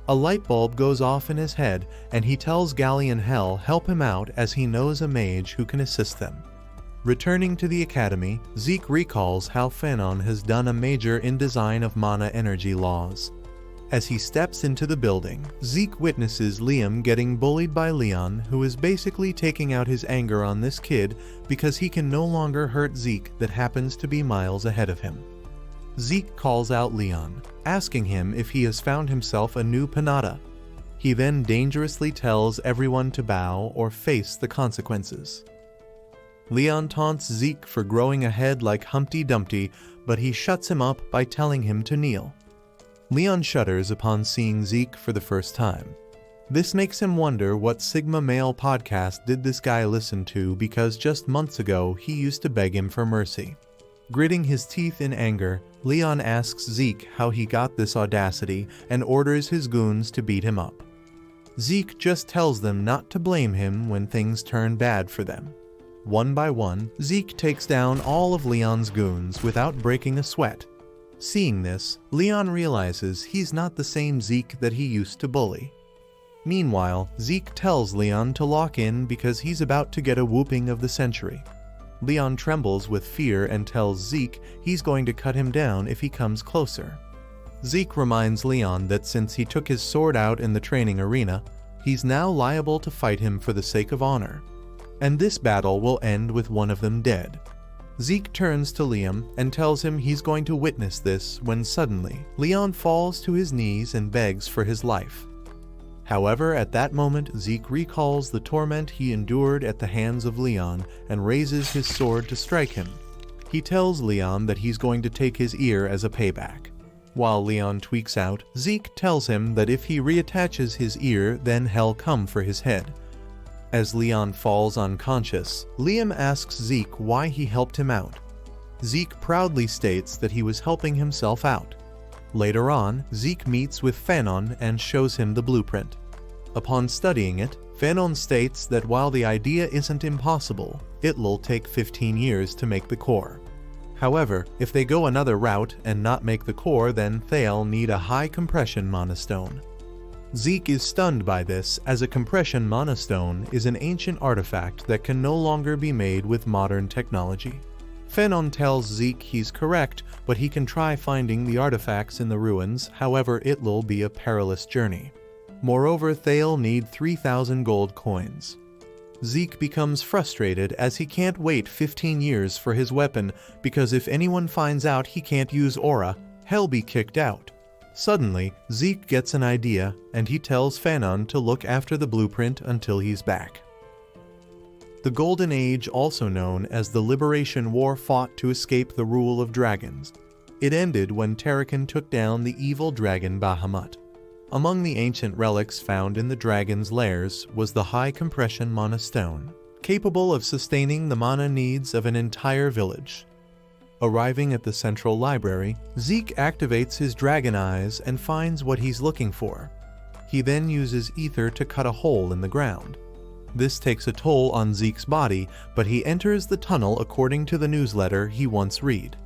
A light bulb goes off in his head and he tells Galleon he'll help him out as he knows a mage who can assist them. Returning to the academy, Zeke recalls how Phenon has done a major in design of mana energy laws. As he steps into the building, Zeke witnesses Liam getting bullied by Leon, who is basically taking out his anger on this kid because he can no longer hurt Zeke that happens to be miles ahead of him. Zeke calls out Leon, asking him if he has found himself a new Panada. He then dangerously tells everyone to bow or face the consequences. Leon taunts Zeke for growing a head like Humpty Dumpty, but he shuts him up by telling him to kneel. Leon shudders upon seeing Zeke for the first time. This makes him wonder what Sigma Male podcast did this guy listen to, because just months ago he used to beg him for mercy. Gritting his teeth in anger, Leon asks Zeke how he got this audacity and orders his goons to beat him up. Zeke just tells them not to blame him when things turn bad for them. One by one, Zeke takes down all of Leon's goons without breaking a sweat. Seeing this, Leon realizes he's not the same Zeke that he used to bully. Meanwhile, Zeke tells Leon to lock in because he's about to get a whooping of the century. Leon trembles with fear and tells Zeke he's going to cut him down if he comes closer. Zeke reminds Leon that since he took his sword out in the training arena, he's now liable to fight him for the sake of honor, and this battle will end with one of them dead. Zeke turns to Liam and tells him he's going to witness this when suddenly Leon falls to his knees and begs for his life. However, at that moment, Zeke recalls the torment he endured at the hands of Leon and raises his sword to strike him. He tells Leon that he's going to take his ear as a payback. While Leon tweaks out, Zeke tells him that if he reattaches his ear, then hell come for his head. As Leon falls unconscious, Liam asks Zeke why he helped him out. Zeke proudly states that he was helping himself out. Later on, Zeke meets with Fanon and shows him the blueprint. Upon studying it, Fanon states that while the idea isn't impossible, it'll take 15 years to make the core. However, if they go another route and not make the core, then they'll need a high compression monostone. Zeke is stunned by this, as a compression monostone is an ancient artifact that can no longer be made with modern technology. Fanon tells Zeke he's correct, but he can try finding the artifacts in the ruins, however it'll be a perilous journey. Moreover, they'll need 3,000 gold coins. Zeke becomes frustrated as he can't wait 15 years for his weapon, because if anyone finds out he can't use aura, he'll be kicked out. Suddenly, Zeke gets an idea, and he tells Fanon to look after the blueprint until he's back. The Golden Age, also known as the Liberation War, fought to escape the rule of dragons. It ended when Terrakin took down the evil dragon Bahamut. Among the ancient relics found in the dragon's lairs was the high compression mana stone, capable of sustaining the mana needs of an entire village. Arriving at the central library, Zeke activates his dragon eyes and finds what he's looking for. He then uses ether to cut a hole in the ground. This takes a toll on Zeke's body, but he enters the tunnel according to the newsletter he once read.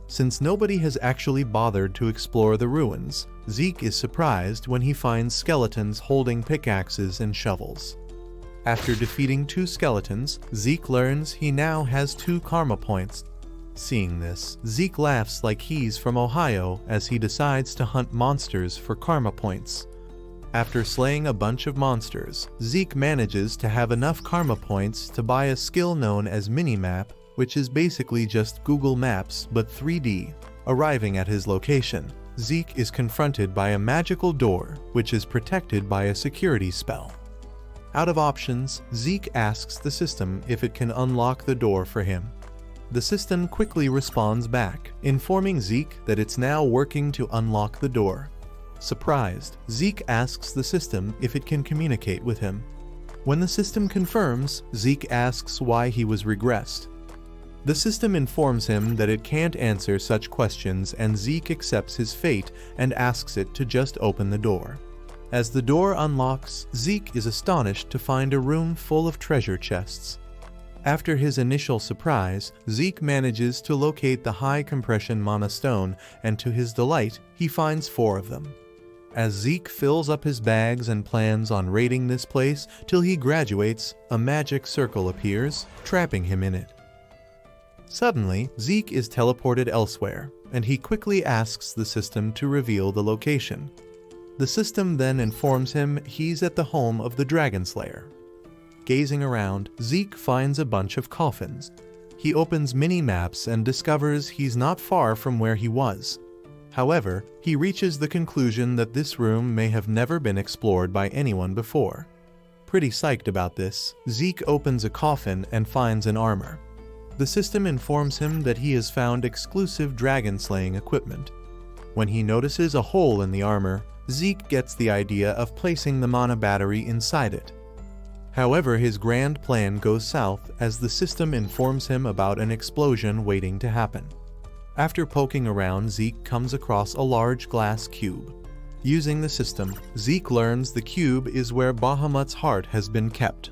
Since nobody has actually bothered to explore the ruins, Zeke is surprised when he finds skeletons holding pickaxes and shovels. After defeating 2 skeletons, Zeke learns he now has 2 karma points. Seeing this, Zeke laughs like he's from Ohio as he decides to hunt monsters for karma points. After slaying a bunch of monsters, Zeke manages to have enough karma points to buy a skill known as Minimap, which is basically just Google Maps but 3D. Arriving at his location, Zeke is confronted by a magical door, which is protected by a security spell. Out of options, Zeke asks the system if it can unlock the door for him. The system quickly responds back, informing Zeke that it's now working to unlock the door. Surprised, Zeke asks the system if it can communicate with him. When the system confirms, Zeke asks why he was regressed. The system informs him that it can't answer such questions, and Zeke accepts his fate and asks it to just open the door. As the door unlocks, Zeke is astonished to find a room full of treasure chests. After his initial surprise, Zeke manages to locate the high compression mana stone, and to his delight, he finds 4 of them. As Zeke fills up his bags and plans on raiding this place till he graduates, a magic circle appears, trapping him in it. Suddenly, Zeke is teleported elsewhere, and he quickly asks the system to reveal the location. The system then informs him he's at the home of the Dragonslayer. Gazing around, Zeke finds a bunch of coffins. He opens mini-maps and discovers he's not far from where he was. However, he reaches the conclusion that this room may have never been explored by anyone before. Pretty psyched about this, Zeke opens a coffin and finds an armor. The system informs him that he has found exclusive dragon slaying equipment. When he notices a hole in the armor, Zeke gets the idea of placing the mana battery inside it. However, his grand plan goes south as the system informs him about an explosion waiting to happen. After poking around, Zeke comes across a large glass cube. Using the system, Zeke learns the cube is where Bahamut's heart has been kept.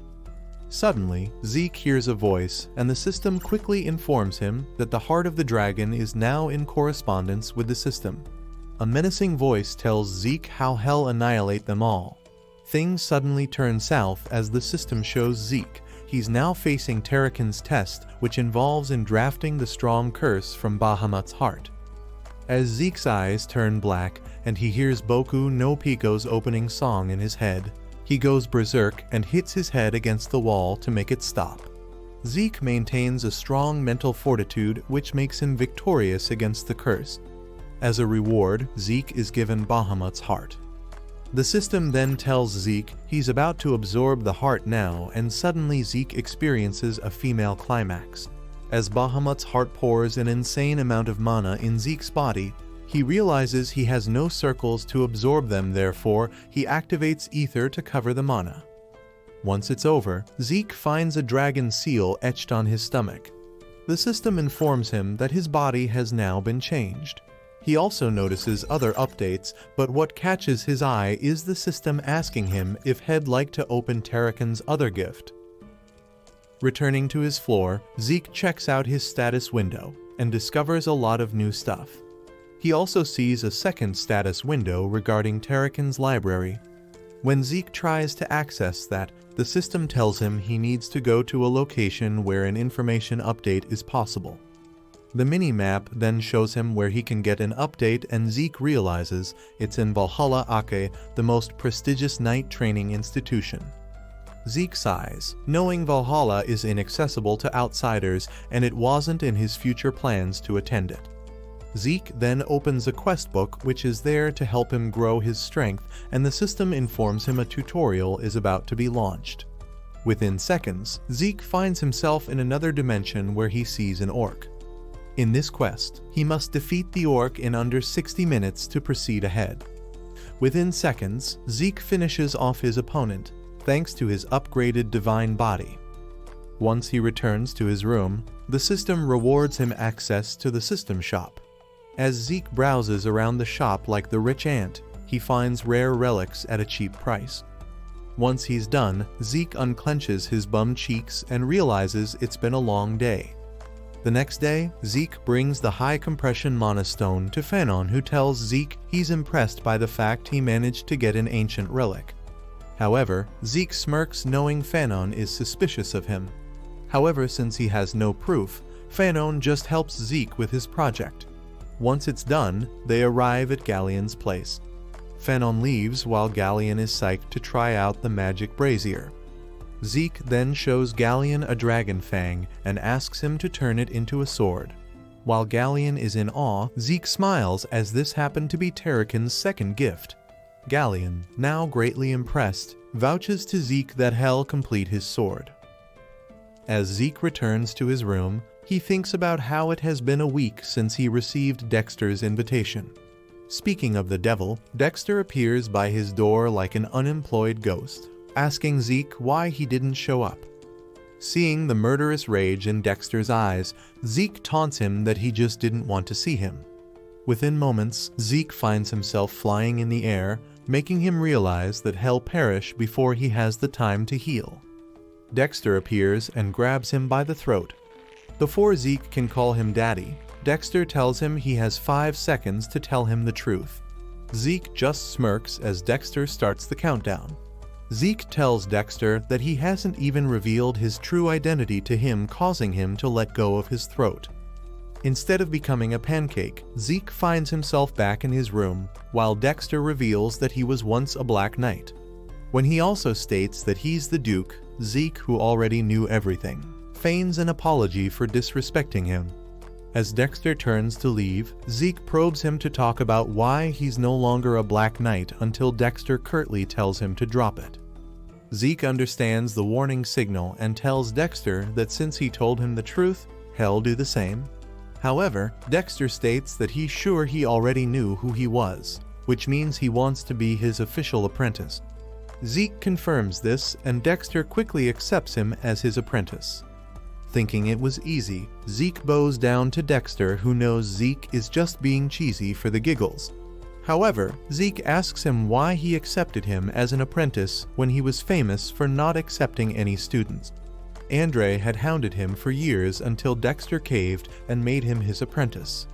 Suddenly, Zeke hears a voice, and the system quickly informs him that the heart of the dragon is now in correspondence with the system. A menacing voice tells Zeke how hell annihilate them all. Things suddenly turn south as the system shows Zeke he's now facing Terrakin's test, which involves in drafting the strong curse from Bahamut's heart. As Zeke's eyes turn black and he hears Boku no Pico's opening song in his head, he goes berserk and hits his head against the wall to make it stop. Zeke maintains a strong mental fortitude which makes him victorious against the curse. As a reward, Zeke is given Bahamut's heart. The system then tells Zeke he's about to absorb the heart now, and suddenly Zeke experiences a female climax. As Bahamut's heart pours an insane amount of mana in Zeke's body, he realizes he has no circles to absorb them, therefore he activates ether to cover the mana. Once it's over, Zeke finds a dragon seal etched on his stomach. The system informs him that his body has now been changed. He also notices other updates, but what catches his eye is the system asking him if he'd like to open Terrakin's other gift. Returning to his floor, Zeke checks out his status window and discovers a lot of new stuff. He also sees a second status window regarding Terrakin's library. When Zeke tries to access that, the system tells him he needs to go to a location where an information update is possible. The mini-map then shows him where he can get an update, and Zeke realizes it's in Valhalla Ake, the most prestigious knight training institution. Zeke sighs, knowing Valhalla is inaccessible to outsiders and it wasn't in his future plans to attend it. Zeke then opens a quest book which is there to help him grow his strength, and the system informs him a tutorial is about to be launched. Within seconds, Zeke finds himself in another dimension where he sees an orc. In this quest, he must defeat the orc in under 60 minutes to proceed ahead. Within seconds, Zeke finishes off his opponent, thanks to his upgraded divine body. Once he returns to his room, the system rewards him access to the system shop. As Zeke browses around the shop like the rich ant, he finds rare relics at a cheap price. Once he's done, Zeke unclenches his bum cheeks and realizes it's been a long day. The next day, Zeke brings the high compression mana stone to Fanon, who tells Zeke he's impressed by the fact he managed to get an ancient relic. However, Zeke smirks knowing Fanon is suspicious of him. However, since he has no proof, Fanon just helps Zeke with his project. Once it's done, they arrive at Galleon's place. Fanon leaves while Galleon is psyched to try out the magic brazier. Zeke then shows Galleon a dragon fang and asks him to turn it into a sword. While Galleon is in awe, Zeke smiles as this happened to be Terrakin's second gift. Galleon, now greatly impressed, vouches to Zeke that he'll complete his sword. As Zeke returns to his room, he thinks about how it has been a week since he received Dexter's invitation. Speaking of the devil, Dexter appears by his door like an unemployed ghost, asking Zeke why he didn't show up. Seeing the murderous rage in Dexter's eyes, Zeke taunts him that he just didn't want to see him. Within moments, Zeke finds himself flying in the air, making him realize that he'll perish before he has the time to heal. Dexter appears and grabs him by the throat. Before Zeke can call him daddy, Dexter tells him he has 5 seconds to tell him the truth. Zeke just smirks as Dexter starts the countdown. Zeke tells Dexter that he hasn't even revealed his true identity to him, causing him to let go of his throat. Instead of becoming a pancake, Zeke finds himself back in his room, while Dexter reveals that he was once a Black Knight. When he also states that he's the Duke, Zeke, who already knew everything, feigns an apology for disrespecting him. As Dexter turns to leave, Zeke probes him to talk about why he's no longer a Black Knight until Dexter curtly tells him to drop it. Zeke understands the warning signal and tells Dexter that since he told him the truth, he'll do the same. However, Dexter states that he's sure he already knew who he was, which means he wants to be his official apprentice. Zeke confirms this, and Dexter quickly accepts him as his apprentice. Thinking it was easy, Zeke bows down to Dexter, who knows Zeke is just being cheesy for the giggles. However, Zeke asks him why he accepted him as an apprentice when he was famous for not accepting any students. Andre had hounded him for years until Dexter caved and made him his apprentice.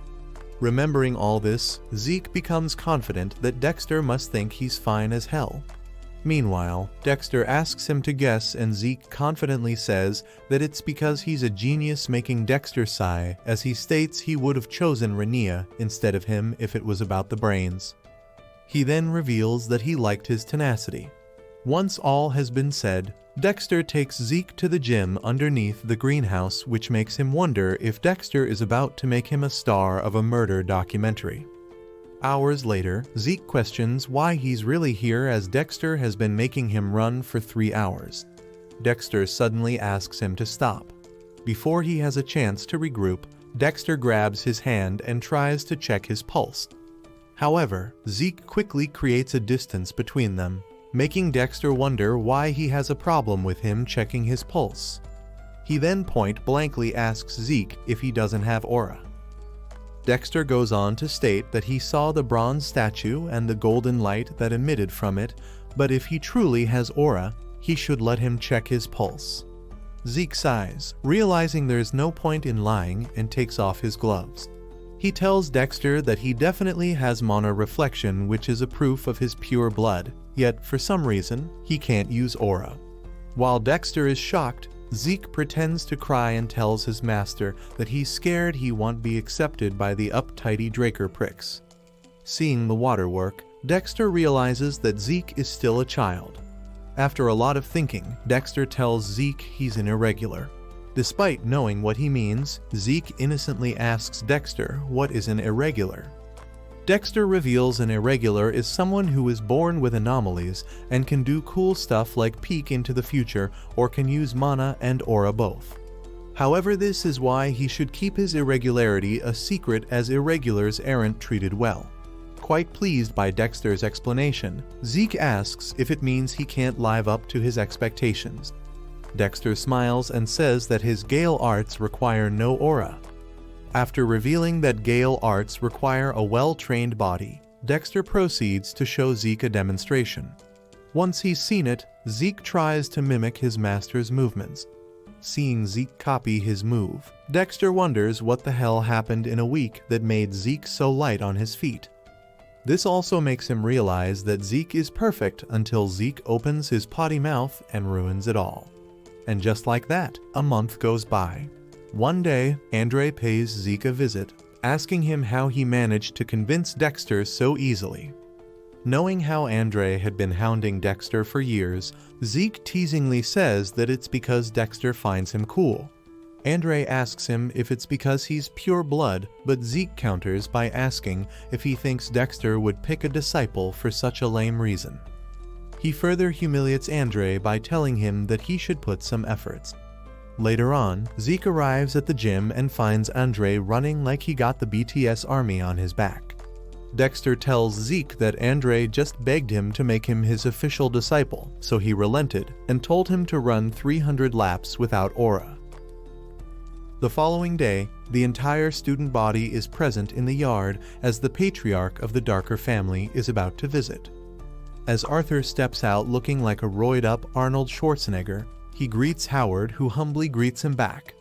Remembering all this, Zeke becomes confident that Dexter must think he's fine as hell. Meanwhile, Dexter asks him to guess and Zeke confidently says that it's because he's a genius, making Dexter sigh as he states he would have chosen Rania instead of him if it was about the brains. He then reveals that he liked his tenacity. Once all has been said, Dexter takes Zeke to the gym underneath the greenhouse, which makes him wonder if Dexter is about to make him a star of a murder documentary. Hours later, Zeke questions why he's really here as Dexter has been making him run for 3 hours. Dexter suddenly asks him to stop. Before he has a chance to regroup, Dexter grabs his hand and tries to check his pulse. However, Zeke quickly creates a distance between them, making Dexter wonder why he has a problem with him checking his pulse. He then point-blankly asks Zeke if he doesn't have aura. Dexter goes on to state that he saw the bronze statue and the golden light that emitted from it, but if he truly has aura, he should let him check his pulse. Zeke sighs, realizing there's no point in lying, and takes off his gloves. He tells Dexter that he definitely has mana reflection, which is a proof of his pure blood, yet for some reason, he can't use aura. While Dexter is shocked, Zeke pretends to cry and tells his master that he's scared he won't be accepted by the uptighty Draker pricks. Seeing the waterwork, Dexter realizes that Zeke is still a child. After a lot of thinking, Dexter tells Zeke he's an irregular. Despite knowing what he means, Zeke innocently asks Dexter what is an irregular. Dexter reveals an irregular is someone who is born with anomalies and can do cool stuff like peek into the future or can use mana and aura both. However, this is why he should keep his irregularity a secret, as irregulars aren't treated well. Quite pleased by Dexter's explanation, Zeke asks if it means he can't live up to his expectations. Dexter smiles and says that his Gale arts require no aura. After revealing that Gale arts require a well-trained body, Dexter proceeds to show Zeke a demonstration. Once he's seen it, Zeke tries to mimic his master's movements. Seeing Zeke copy his move, Dexter wonders what the hell happened in a week that made Zeke so light on his feet. This also makes him realize that Zeke is perfect until Zeke opens his potty mouth and ruins it all. And just like that, a month goes by. One day, Andre pays Zeke a visit, asking him how he managed to convince Dexter so easily. Knowing how Andre had been hounding Dexter for years, Zeke teasingly says that it's because Dexter finds him cool. Andre asks him if it's because he's pure blood, but Zeke counters by asking if he thinks Dexter would pick a disciple for such a lame reason. He further humiliates Andre by telling him that he should put some efforts. Later on, Zeke arrives at the gym and finds Andre running like he got the BTS army on his back. Dexter tells Zeke that Andre just begged him to make him his official disciple, so he relented and told him to run 300 laps without aura. The following day, the entire student body is present in the yard as the patriarch of the Darker family is about to visit. As Arthur steps out looking like a roid-up Arnold Schwarzenegger, he greets Howard, who humbly greets him back.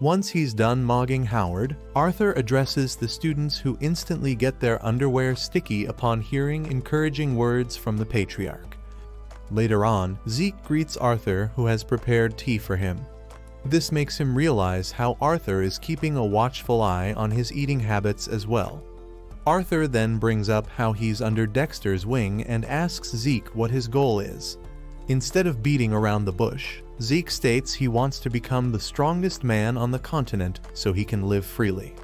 Once he's done mogging Howard, Arthur addresses the students, who instantly get their underwear sticky upon hearing encouraging words from the patriarch. Later on, Zeke greets Arthur, who has prepared tea for him. This makes him realize how Arthur is keeping a watchful eye on his eating habits as well. Arthur then brings up how he's under Dexter's wing and asks Zeke what his goal is. Instead of beating around the bush, Zeke states he wants to become the strongest man on the continent so he can live freely.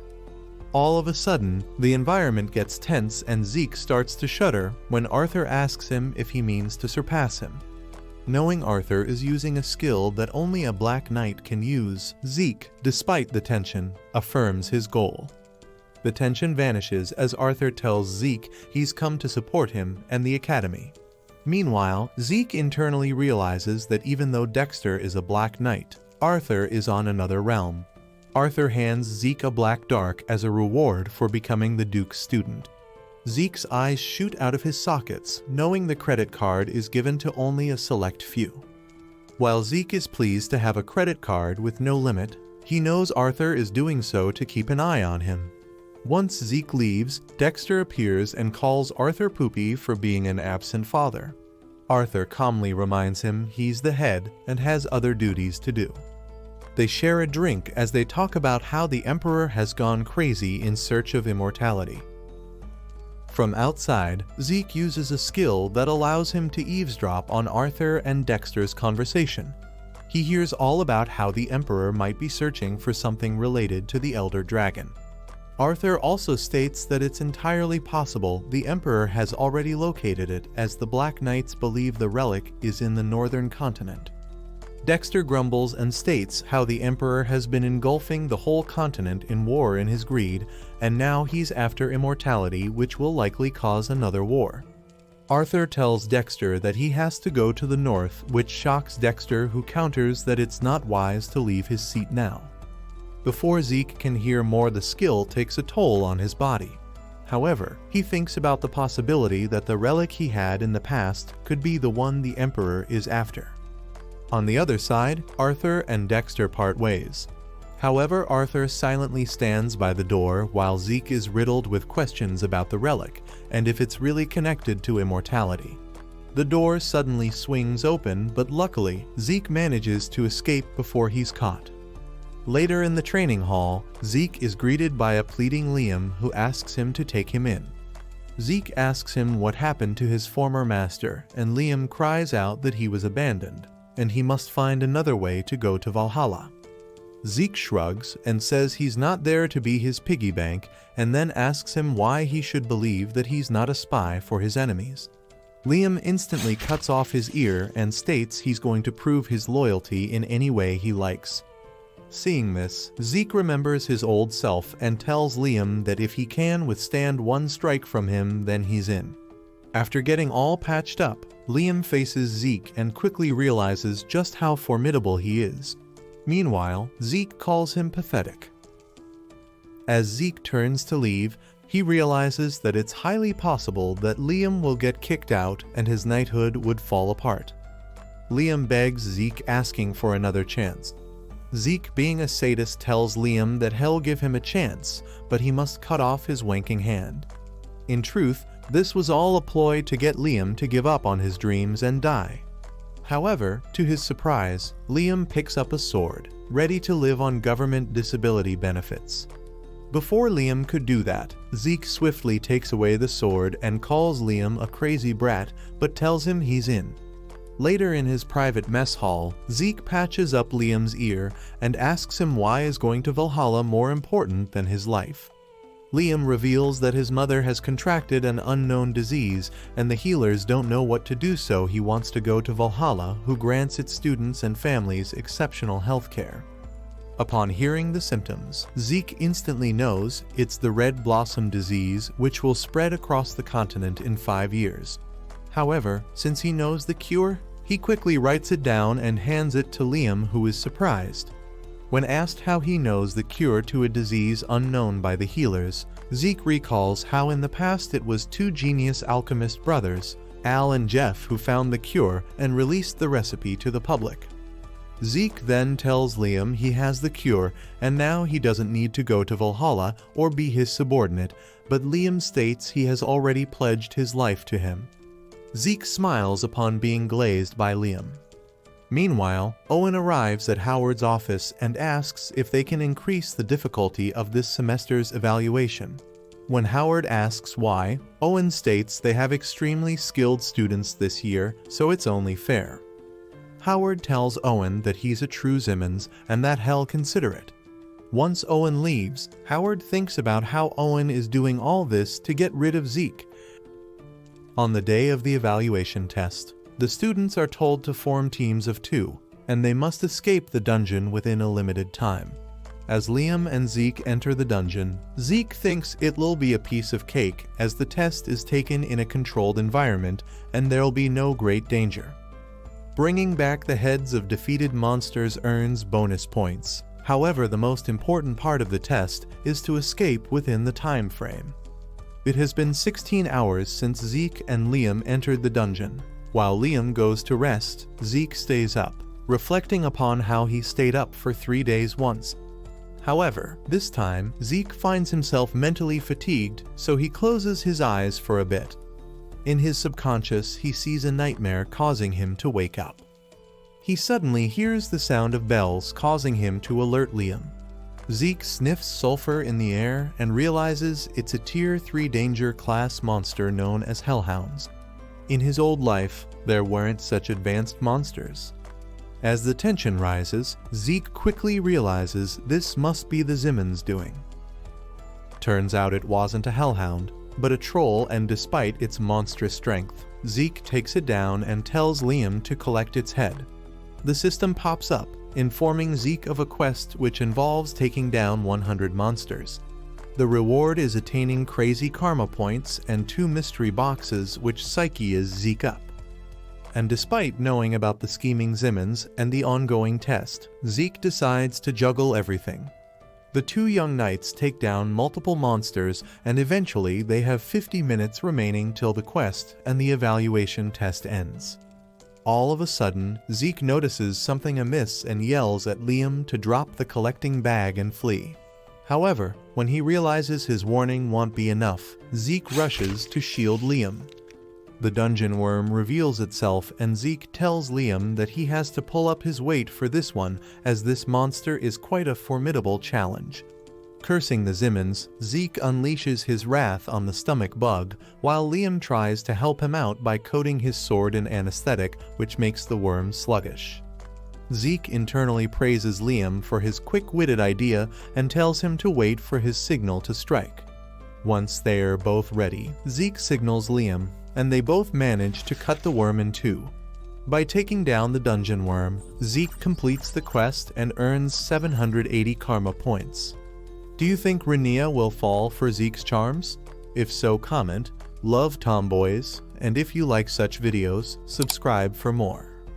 All of a sudden, the environment gets tense and Zeke starts to shudder when Arthur asks him if he means to surpass him. Knowing Arthur is using a skill that only a Black Knight can use, Zeke, despite the tension, affirms his goal. The tension vanishes as Arthur tells Zeke he's come to support him and the academy. Meanwhile, Zeke internally realizes that even though Dexter is a Black Knight, Arthur is on another realm. Arthur hands Zeke a Black Dark as a reward for becoming the Duke's student. Zeke's eyes shoot out of his sockets, knowing the credit card is given to only a select few. While Zeke is pleased to have a credit card with no limit, he knows Arthur is doing so to keep an eye on him. Once Zeke leaves, Dexter appears and calls Arthur poopy for being an absent father. Arthur calmly reminds him he's the head and has other duties to do. They share a drink as they talk about how the Emperor has gone crazy in search of immortality. From outside, Zeke uses a skill that allows him to eavesdrop on Arthur and Dexter's conversation. He hears all about how the Emperor might be searching for something related to the Elder Dragon. Arthur also states that it's entirely possible the Emperor has already located it, as the Black Knights believe the relic is in the northern continent. Dexter grumbles and states how the Emperor has been engulfing the whole continent in war in his greed, and now he's after immortality, which will likely cause another war. Arthur tells Dexter that he has to go to the north, which shocks Dexter, who counters that it's not wise to leave his seat now. Before Zeke can hear more, the skill takes a toll on his body. However, he thinks about the possibility that the relic he had in the past could be the one the Emperor is after. On the other side, Arthur and Dexter part ways. However, Arthur silently stands by the door while Zeke is riddled with questions about the relic and if it's really connected to immortality. The door suddenly swings open, but luckily, Zeke manages to escape before he's caught. Later in the training hall, Zeke is greeted by a pleading Liam who asks him to take him in. Zeke asks him what happened to his former master, and Liam cries out that he was abandoned, and he must find another way to go to Valhalla. Zeke shrugs and says he's not there to be his piggy bank, and then asks him why he should believe that he's not a spy for his enemies. Liam instantly cuts off his ear and states he's going to prove his loyalty in any way he likes. Seeing this, Zeke remembers his old self and tells Liam that if he can withstand one strike from him, then he's in. After getting all patched up, Liam faces Zeke and quickly realizes just how formidable he is. Meanwhile, Zeke calls him pathetic. As Zeke turns to leave, he realizes that it's highly possible that Liam will get kicked out and his knighthood would fall apart. Liam begs Zeke, asking for another chance. Zeke, being a sadist, tells Liam that he'll give him a chance, but he must cut off his wanking hand. In truth, this was all a ploy to get Liam to give up on his dreams and die. However, to his surprise, Liam picks up a sword, ready to live on government disability benefits. Before Liam could do that, Zeke swiftly takes away the sword and calls Liam a crazy brat, but tells him he's in. Later in his private mess hall, Zeke patches up Liam's ear and asks him why is going to Valhalla more important than his life. Liam reveals that his mother has contracted an unknown disease and the healers don't know what to do, so he wants to go to Valhalla, who grants its students and families exceptional health care. Upon hearing the symptoms, Zeke instantly knows it's the red blossom disease, which will spread across the continent in 5 years. However, since he knows the cure, he quickly writes it down and hands it to Liam, who is surprised. When asked how he knows the cure to a disease unknown by the healers, Zeke recalls how in the past it was 2 genius alchemist brothers, Al and Jeff, who found the cure and released the recipe to the public. Zeke then tells Liam he has the cure and now he doesn't need to go to Valhalla or be his subordinate, but Liam states he has already pledged his life to him. Zeke smiles upon being glazed by Liam. Meanwhile, Owen arrives at Howard's office and asks if they can increase the difficulty of this semester's evaluation. When Howard asks why, Owen states they have extremely skilled students this year, so it's only fair. Howard tells Owen that he's a true Simmons and that he'll consider it. Once Owen leaves, Howard thinks about how Owen is doing all this to get rid of Zeke. On the day of the evaluation test, the students are told to form teams of 2, and they must escape the dungeon within a limited time. As Liam and Zeke enter the dungeon, Zeke thinks it'll be a piece of cake as the test is taken in a controlled environment and there'll be no great danger. Bringing back the heads of defeated monsters earns bonus points. However, the most important part of the test is to escape within the time frame. It has been 16 hours since Zeke and Liam entered the dungeon. While Liam goes to rest, Zeke stays up, reflecting upon how he stayed up for 3 days once. However, this time, Zeke finds himself mentally fatigued, so he closes his eyes for a bit. In his subconscious, he sees a nightmare causing him to wake up. He suddenly hears the sound of bells causing him to alert Liam. Zeke sniffs sulfur in the air and realizes it's a Tier 3 danger class monster known as hellhounds. In his old life, there weren't such advanced monsters. As the tension rises, Zeke quickly realizes this must be the Zimmons' doing. Turns out it wasn't a hellhound, but a troll, and despite its monstrous strength, Zeke takes it down and tells Liam to collect its head. The system pops up, informing Zeke of a quest which involves taking down 100 monsters. The reward is attaining crazy karma points and 2 mystery boxes which psyches Zeke up. And despite knowing about the scheming Zimmons and the ongoing test, Zeke decides to juggle everything. The 2 young knights take down multiple monsters, and eventually they have 50 minutes remaining till the quest and the evaluation test ends. All of a sudden, Zeke notices something amiss and yells at Liam to drop the collecting bag and flee. However, when he realizes his warning won't be enough, Zeke rushes to shield Liam. The dungeon worm reveals itself, and Zeke tells Liam that he has to pull up his weight for this one, as this monster is quite a formidable challenge. Cursing the Zimmons, Zeke unleashes his wrath on the stomach bug, while Liam tries to help him out by coating his sword in anesthetic, which makes the worm sluggish. Zeke internally praises Liam for his quick-witted idea and tells him to wait for his signal to strike. Once they are both ready, Zeke signals Liam, and they both manage to cut the worm in 2. By taking down the dungeon worm, Zeke completes the quest and earns 780 karma points. Do you think Rania will fall for Zeke's charms? If so, comment, love tomboys, and if you like such videos, subscribe for more.